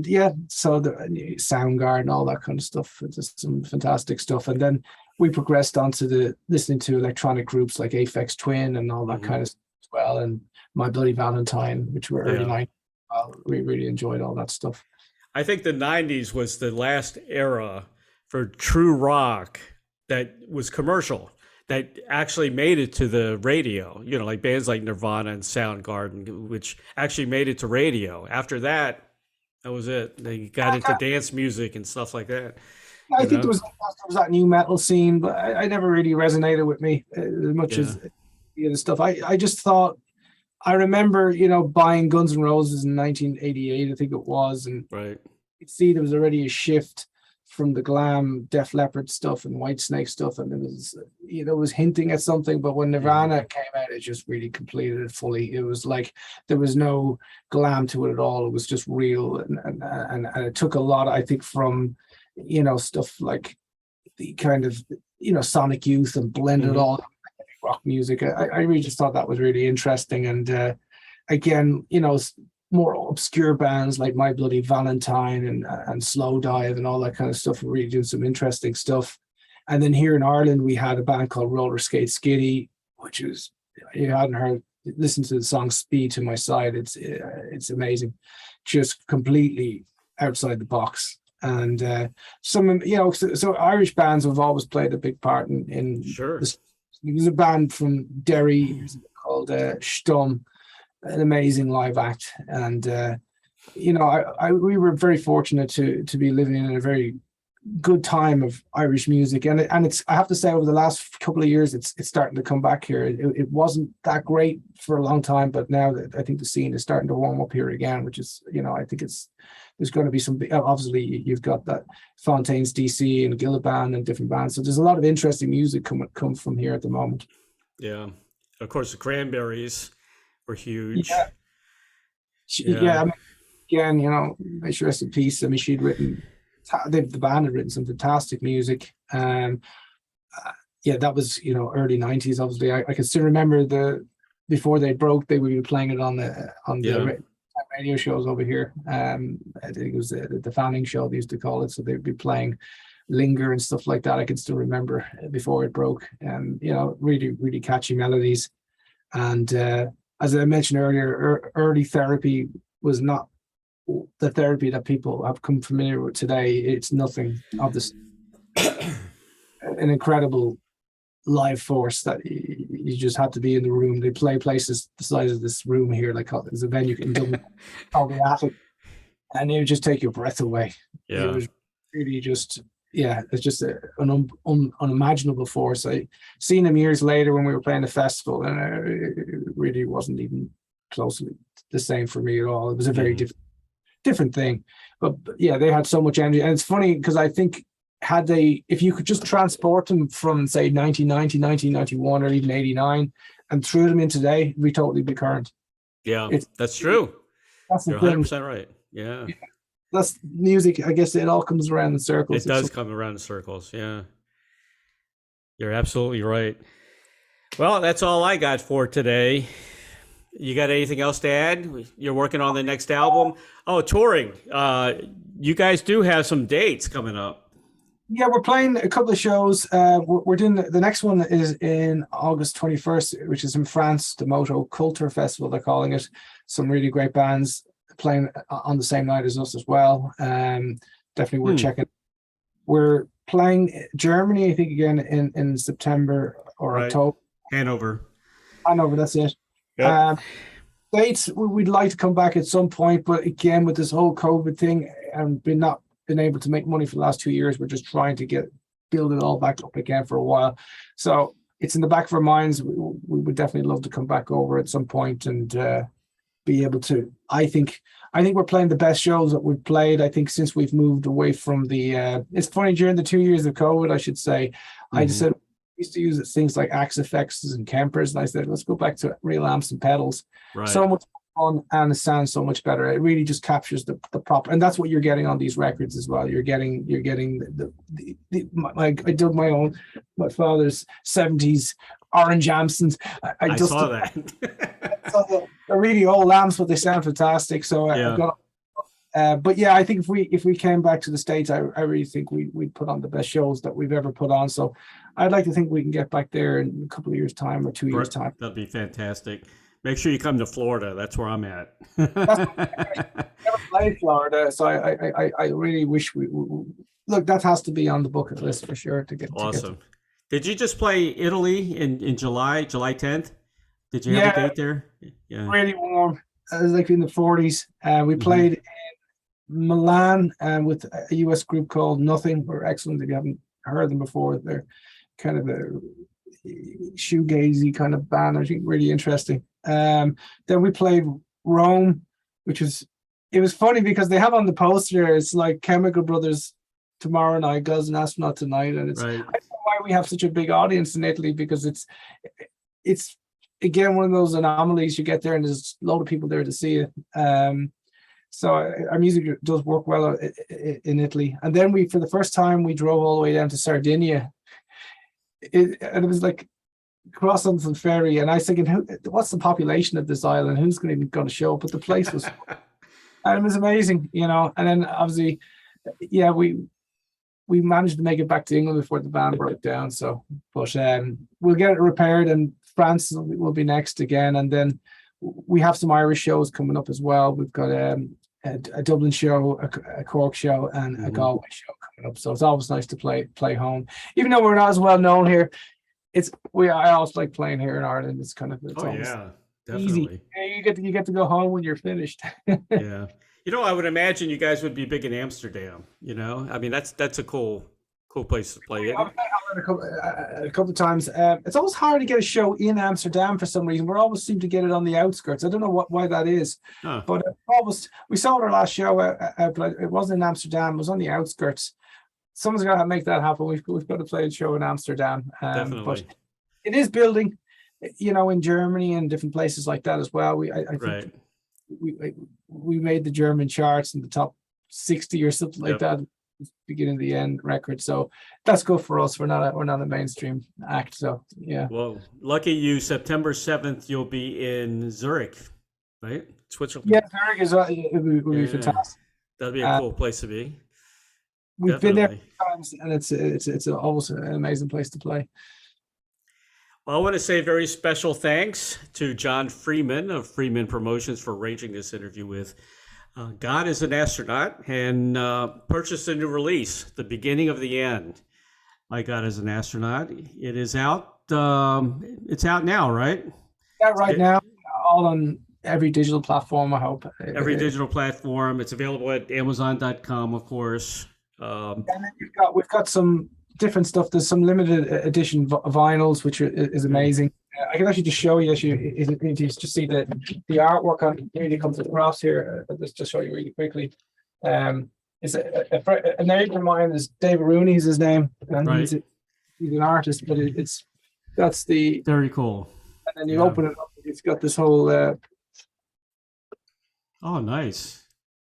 yeah, so the Soundgarden, all that kind of stuff. Just some fantastic stuff. And then we progressed onto listening to electronic groups like Aphex Twin and all that kind of stuff as well, and My Bloody Valentine, which were early 90s. We really enjoyed all that stuff. I think the 90s was the last era for true rock that was commercial, that actually made it to the radio, you know, like bands like Nirvana and Soundgarden, which actually made it to radio. After that was it. They got into dance music and stuff like that. I think there was that new metal scene, but I never really resonated with me as much as the other stuff. I just thought, I remember, you know, buying Guns N' Roses in 1988, I think it was, and you could see there was already a shift from the glam Def Leppard stuff and Whitesnake stuff, and it was, you know, it was hinting at something. But when Nirvana came out, it just really completed it fully. It was like there was no glam to it at all. It was just real, and it took a lot, I think, from, you know, stuff like the kind of, you know, Sonic Youth, and blended all rock music. I really just thought that was really interesting. And again, you know, more obscure bands like My Bloody Valentine and Slow Dive and all that kind of stuff were really doing some interesting stuff. And then here in Ireland, we had a band called Roller Skate Skiddy, which was, you hadn't heard, listen to the song Speed to My Side. It's amazing, just completely outside the box. And some, you know, so Irish bands have always played a big part in Sure. There's a band from Derry called Stum, an amazing live act. And you know, we were very fortunate to be living in a very good time of Irish music, and it's, I have to say, over the last couple of years, it's starting to come back here. It wasn't that great for a long time, but now that I think the scene is starting to warm up here again, which is, you know, I think there's going to be some, obviously you've got that Fontaine's DC and Gilliban and different bands, so there's a lot of interesting music come from here at the moment. Yeah, of course the Cranberries were huge. Yeah. I mean, again, you know, may she rest in peace. I mean, she'd written, the band had written some fantastic music. Yeah, that was, you know, early 90s. Obviously, I can still remember before they broke, they would be playing it on the radio shows over here. I think it was the Fanning show they used to call it. So they'd be playing Linger and stuff like that. I can still remember before it broke. And you know, really, really catchy melodies. And as I mentioned earlier, early therapy was not the therapy that people have come familiar with today. It's nothing of this. An incredible live force that you just had to be in the room. They play places the size of this room here, like there's a venue in Dublin called the Attic, and it would just take your breath away. Yeah, it was really just, yeah, it's just an unimaginable force. I seen them years later when we were playing the festival, and it really wasn't even closely the same for me at all. It was a very different thing, but yeah, they had so much energy. And it's funny because I think if you could just transport them from, say, 1990, 1991, or even 89 and threw them in today, we'd totally be current. Yeah, that's true. You're 100% right. Yeah. That's music. I guess it all comes around in circles. It does come around in circles. Yeah. You're absolutely right. Well, that's all I got for today. You got anything else to add? You're working on the next album. Oh, touring. You guys do have some dates coming up. Yeah, we're playing a couple of shows. We're doing the next one is in August 21st, which is in France, the Moto Culture Festival, they're calling it. Some really great bands playing on the same night as us as well. Definitely worth checking. We're playing Germany, I think, again in September or October. Hanover, that's it. Yep. Dates, we'd like to come back at some point, but again, with this whole COVID thing, and not been able to make money for the last 2 years, we're just trying to build it all back up again for a while. So it's in the back of our minds. We would definitely love to come back over at some point and be able to. I think we're playing the best shows that we've played, I think, since we've moved away from the it's funny, during the 2 years of COVID, I should say, I just said, we used to use things like Axe Effects and Kempers, and I said, let's go back to real amps and pedals. Right. So much fun, and it sounds so much better. It really just captures the proper, and that's what you're getting on these records as well. You're getting I dug my father's 70s orange amps, and I saw that. They're really old amps, but they sound fantastic. So I've got. But yeah, I think if we came back to the States, I really think we'd put on the best shows that we've ever put on. So I'd like to think we can get back there in a couple of years' time or 2 years' time. That'd be fantastic. Make sure you come to Florida. That's where I'm at. Never played Florida, so I really wish we look. That has to be on the bucket list for sure to get. Awesome. Did you just play Italy in July 10th? Did you have a date there? Yeah. Really warm. It was like in the 40s. We played in Milan with a US group called Nothing. Were excellent. If you haven't heard them before, they're kind of a shoegazy kind of band. I think really interesting. Then we played Rome, which was, it was funny because they have on the poster, it's like Chemical Brothers tomorrow night, God Is an Astronaut tonight, and it's Right. I don't know why we have such a big audience in Italy, because it's again one of those anomalies. You get there and there's a load of people there to see it. So our music does work well in Italy. And then for the first time, we drove all the way down to Sardinia. And it was like crossing some ferry. And I was thinking, what's the population of this island? Who's going to show up? But the place was, and it was amazing, And then obviously, yeah, we managed to make it back to England before the van broke down. So, but we'll get it repaired, and France will be next again. And then we have some Irish shows coming up as well. We've got a Dublin show, a Cork show, and a Galway show coming up. So it's always nice to play home, even though we're not as well known here. I always like playing here in Ireland. It's kind of yeah, definitely easy. You get to go home when you're finished. Yeah, I would imagine you guys would be big in Amsterdam. I mean that's a cool place to play. I've been a couple of times. It's always hard to get a show in Amsterdam for some reason. We always seem to get it on the outskirts. I don't know why that is. Huh. But we saw our last show, but it wasn't in Amsterdam. It was on the outskirts. Someone's got to make that happen. We've got to play a show in Amsterdam. Definitely. But it is building, in Germany and different places like that as well. I think we made the German charts in the top 60 or something like that. Beginning to the end record, so that's good for us. We're not a mainstream act, so yeah. Well, lucky you. September 7th, you'll be in Zurich, right? Switzerland. Yeah, Zurich it will be fantastic. That'll be a cool place to be. We've been there times, and it's always an amazing place to play. Well, I want to say very special thanks to John Freeman of Freeman Promotions for arranging this interview with God Is an Astronaut, and purchased a new release, The Beginning of the End, by God Is an Astronaut. It is out. It's out now, right? Yeah, now, all on every digital platform, I hope. Every digital platform. It's available at Amazon.com, of course. And then we've got some different stuff. There's some limited edition vinyls, which is amazing. I can actually just show you, if you just see the artwork on here that comes across here. I'll just show you really quickly. It's a neighbor of mine is David Rooney's his name, and he's an artist. But that's the very cool. And then you open it up, it's got this whole. Oh, nice.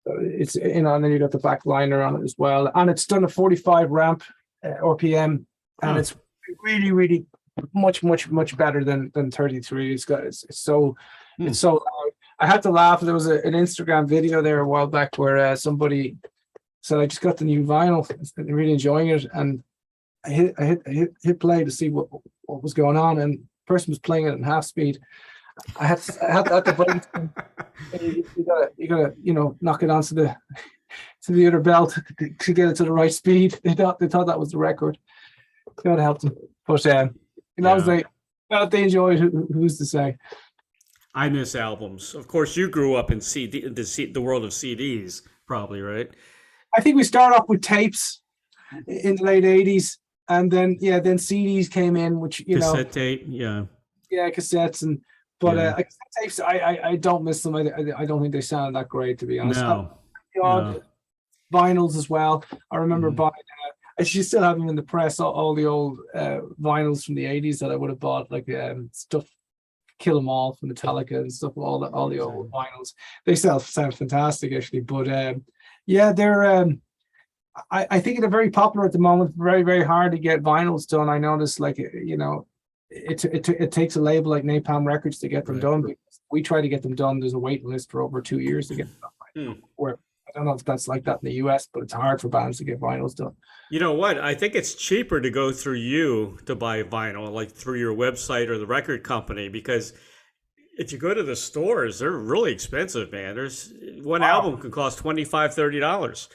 It's and then you got the back liner on it as well, and it's done a 45 ramp RPM, and it's really, really much better than 33. It's so loud. I had to laugh. There was an Instagram video there a while back where somebody said, "I just got the new vinyl, and really enjoying it." And I hit play to see what was going on, and the person was playing it in half speed. I had to button. You gotta knock it onto the other belt to get it to the right speed. They thought that was the record. God help them, but they enjoy it. Who's to say? I miss albums. Of course, you grew up in the world of CDs, probably, right? I think we started off with tapes in the late '80s, and then CDs came in, which cassette tape, cassettes cassette tapes. I don't miss them. I don't think they sound that great, to be honest. No. Vinyls as well. I remember buying. I should still have them in the press. All the old vinyls from the '80s that I would have bought, like stuff, Kill 'Em All from Metallica and stuff. All the old vinyls. They sound fantastic, actually. But they're. I think they're very popular at the moment. Very, very hard to get vinyls done. I noticed, it takes a label like Napalm Records to get them done. Because we try to get them done. There's a waiting list for over 2 years to get them done. Where I don't know if that's like that in the US, but it's hard for bands to get vinyls done. You know what? I think it's cheaper to go through you to buy vinyl, like through your website or the record company, because if you go to the stores, they're really expensive, man. There's one album can cost $25, $30.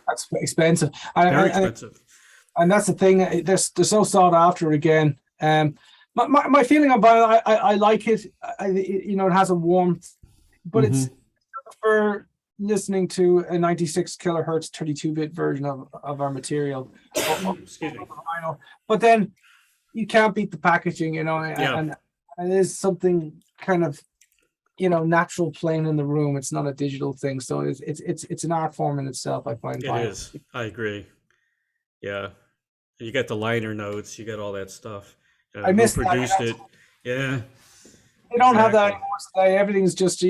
That's expensive. Very expensive. And that's the thing. They're so sought after again. My feeling about it, I like it. It has a warmth, but it's for listening to a 96 kilohertz 32-bit version of our material. Excuse me. But then you can't beat the packaging, and it is something kind of natural playing in the room. It's not a digital thing. So it's an art form in itself, I find. It is. I agree. Yeah. You got the liner notes, you got all that stuff. I Who miss that. produced it? Yeah, They don't have that exactly. anymore today. Everything's just,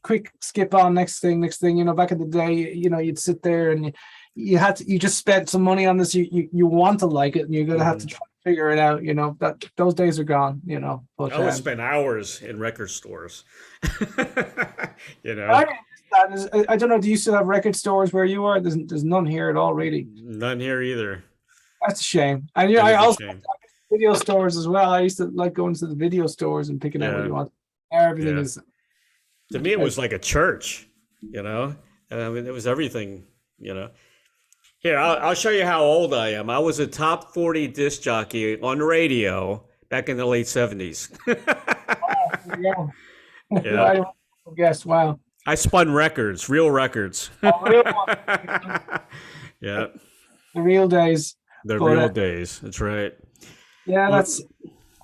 quick skip on next thing. Back in the day, you'd sit there and you just spent some money on this. You want to like it, and you're gonna have to try to figure it out. That those days are gone. But I would spend hours in record stores. I mean, I don't know. Do you still have record stores where you are? There's none here at all, really. None here either. That's a shame. And I also have video stores as well. I used to like going to the video stores and picking out what you want. Everything is. To me, it was like a church. I mean, it was everything. Here, I'll show you how old I am. I was a top 40 disc jockey on the radio back in the late 70s. Yeah. I guess. Wow. I spun records, real records. Real Yeah. The real days. The real days. That's right. Yeah,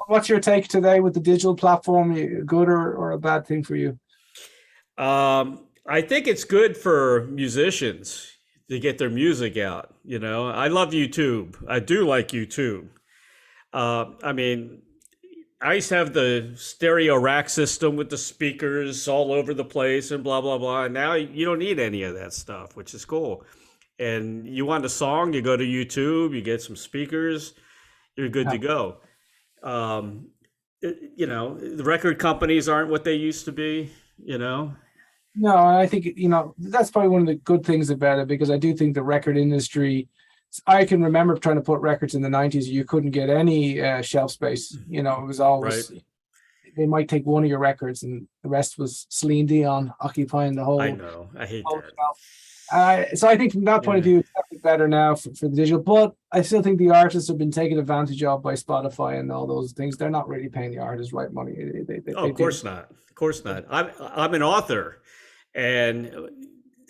what's your take today with the digital platform? Good or a bad thing for you? I think it's good for musicians to get their music out. I love YouTube. I do like YouTube. I mean, I used to have the stereo rack system with the speakers all over the place and blah, blah, blah. And now you don't need any of that stuff, which is cool. And you want a song, you go to YouTube, you get some speakers, you're good to go. The record companies aren't what they used to be, No, I think, that's probably one of the good things about it, because I do think the record industry, I can remember trying to put records in the 90s. You couldn't get any shelf space. It was always, they might take one of your records and the rest was Celine Dion occupying the whole. I know. I hate that. So I think from that point of view, it's definitely better now for the digital, but I still think the artists have been taken advantage of by Spotify and all those things. They're not really paying the artists right money. Of course not. Of course not. I'm an author, and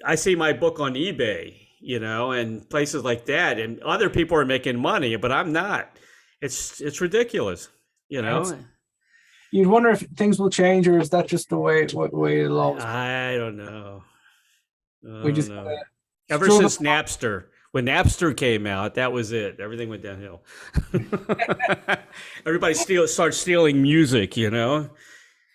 I see my book on eBay, and places like that, and other people are making money, but I'm not. It's ridiculous, You'd wonder if things will change, or is that just the way it'll always? I don't know. We just ever since Napster, when Napster came out, that was it. Everything went downhill. Everybody starts stealing music,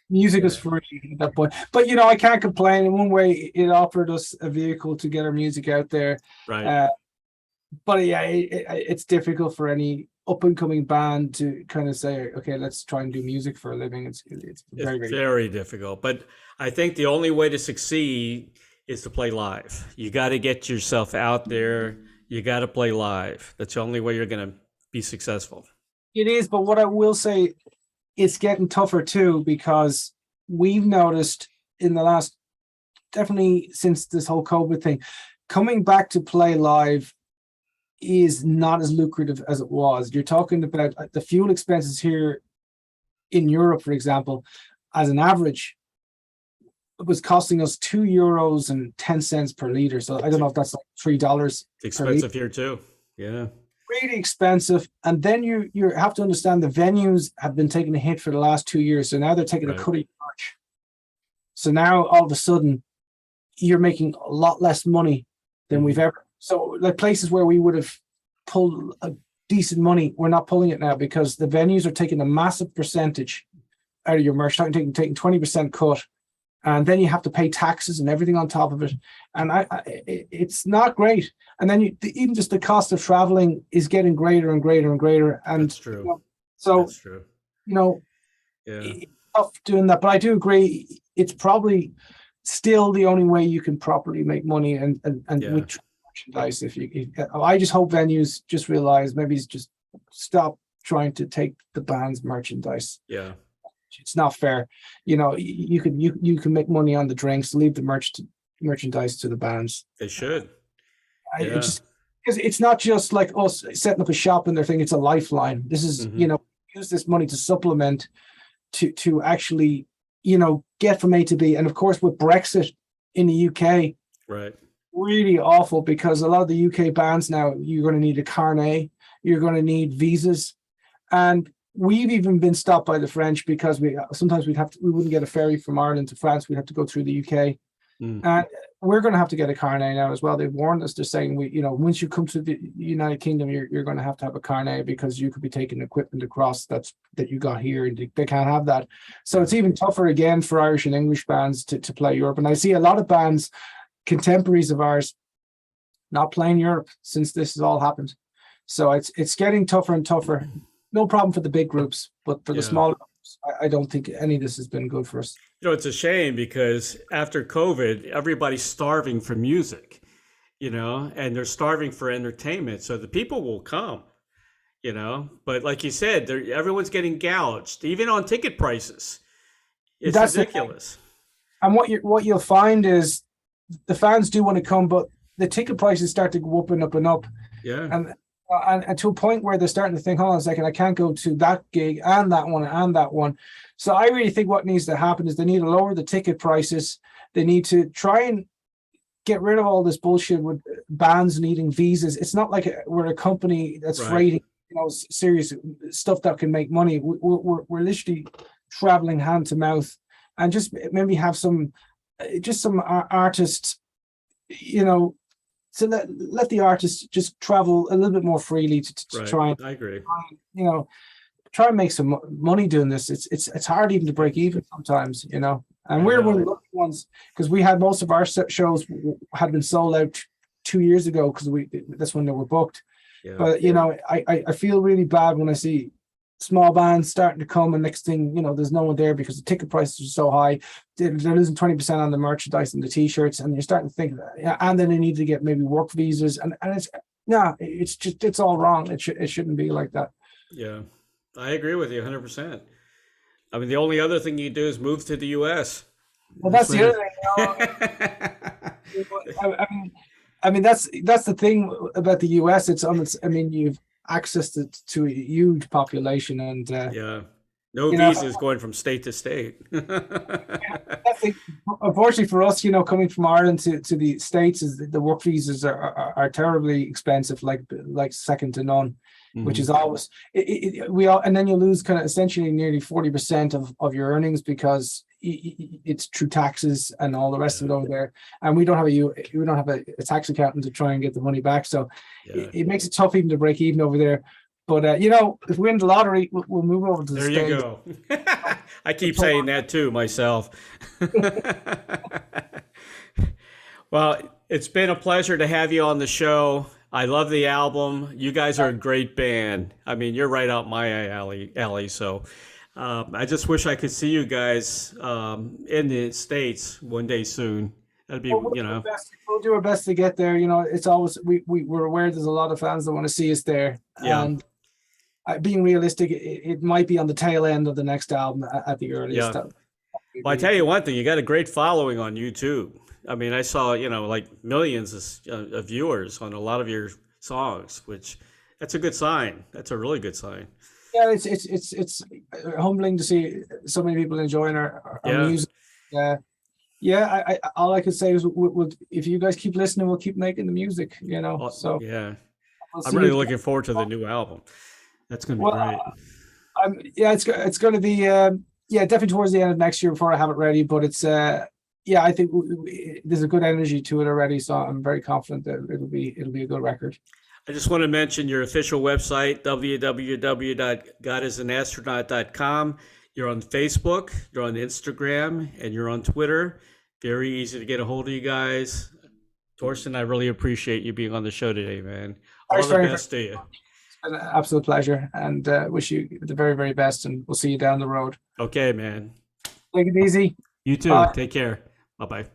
Music is free at that point. But I can't complain. In one way, it offered us a vehicle to get our music out there. Right. But yeah, it's difficult for any up and coming band to kind of say, okay, let's try and do music for a living. It's very difficult. But I think the only way to succeed is to play live. You got to get yourself out there. You got to play live. That's the only way you're going to be successful. It is, but what I will say, it's getting tougher too, because we've noticed in the last, definitely since this whole COVID thing, coming back to play live is not as lucrative as it was. You're talking about the fuel expenses here in Europe, for example, as an average, it was costing us €2.10 per liter. So I don't know if that's like $3. It's expensive here too. Yeah. Really expensive. And then you have to understand the venues have been taking a hit for the last 2 years. So now they're taking a cut of your merch. So now all of a sudden you're making a lot less money than we've ever. So like places where we would have pulled a decent money, we're not pulling it now because the venues are taking a massive percentage out of your merch, taking 20% cut. And then you have to pay taxes and everything on top of it. And it's not great. And then even just the cost of traveling is getting greater and greater and greater. And that's true. That's true. It's tough doing that. But I do agree, it's probably still the only way you can properly make money and with merchandise. I just hope venues just realize maybe it's just stop trying to take the band's merchandise. Yeah. It's not fair. You can make money on the drinks, leave the merchandise to the bands. They should. Because it's not just like us setting up a shop and their thing. It's a lifeline. This is, use this money to supplement to actually, get from A to B. And of course, with Brexit in the UK, right, really awful, because a lot of the UK bands now, you're going to need a carnet, you're going to need visas, and we've even been stopped by the French because we wouldn't get a ferry from Ireland to France. We'd have to go through the UK. And we're going to have to get a carnet now as well. They've warned us. They're saying, once you come to the United Kingdom, you're going to have a carnet because you could be taking equipment across that you got here, and they can't have that. So it's even tougher again for Irish and English bands to play Europe. And I see a lot of bands, contemporaries of ours, not playing Europe since this has all happened. So it's getting tougher and tougher. No problem for the big groups, but for the smaller groups, I don't think any of this has been good for us. It's a shame because after COVID, everybody's starving for music, and they're starving for entertainment. So the people will come, but like you said, everyone's getting gouged, even on ticket prices. That's ridiculous. And what you'll find is the fans do want to come, but the ticket prices start to go up and up and up. Yeah. And to a point where they're starting to think, hold on a second, I can't go to that gig and that one and that one. So I really think what needs to happen is they need to lower the ticket prices. They need to try and get rid of all this bullshit with bands needing visas. It's not like we're a company that's freighting, serious stuff that can make money. We're literally traveling hand to mouth, and just maybe have some artists, so let the artists just travel a little bit more freely to try and, I agree. Try and make some money doing this. It's hard even to break even sometimes, And we're one of the lucky ones because we had most of our shows had been sold out 2 years ago because that's when they were booked. Yeah. But I feel really bad when I see small bands starting to come, and next thing there's no one there because the ticket prices are so high. They're losing 20% on the merchandise and the t-shirts, and you're starting to think that, and then they need to get maybe work visas, and it's all wrong. It shouldn't be like that. Yeah, I agree with you 100%. I mean, the only other thing you do is move to the US. Well, that's the other thing. I mean that's the thing about the US. You've access to a huge population, and no visas going from state to state. Unfortunately for us, coming from Ireland to the States, is the work visas are terribly expensive, like second to none. Which is always and then you lose kind of essentially nearly 40% of your earnings because it's through taxes and all the rest of it over there, and we don't have a tax accountant to try and get the money back, so it makes it tough even to break even over there. But if we win the lottery, we'll move over to the States. There you go. I keep saying that too myself. Well, it's been a pleasure to have you on the show. I love the album. You guys are a great band. I mean, you're right up my alley. So I just wish I could see you guys in the States one day soon. That'd be, we'll do our best to get there. It's always, we're aware there's a lot of fans that want to see us there. Yeah. And being realistic, it might be on the tail end of the next album at the earliest. Yeah. Well, I tell you one thing, you got a great following on YouTube. I mean, I saw, like millions of viewers on a lot of your songs, which that's a good sign. That's a really good sign. Yeah, it's humbling to see so many people enjoying our music. All I can say is if you guys keep listening, we'll keep making the music, So yeah, I'm really looking forward to the new album. That's going to be great. It's going to be definitely towards the end of next year before I have it ready, but it's I think there's a good energy to it already, so I'm very confident that it'll be a good record. I just want to mention your official website, www.godisanastronaut.com. You're on Facebook, you're on Instagram, and you're on Twitter. Very easy to get a hold of you guys. Torsten, I really appreciate you being on the show today, man. All the best to you. It's been an absolute pleasure, and wish you the very, very best, and we'll see you down the road. Okay, man. Take it easy. You too. Take care. Bye-bye.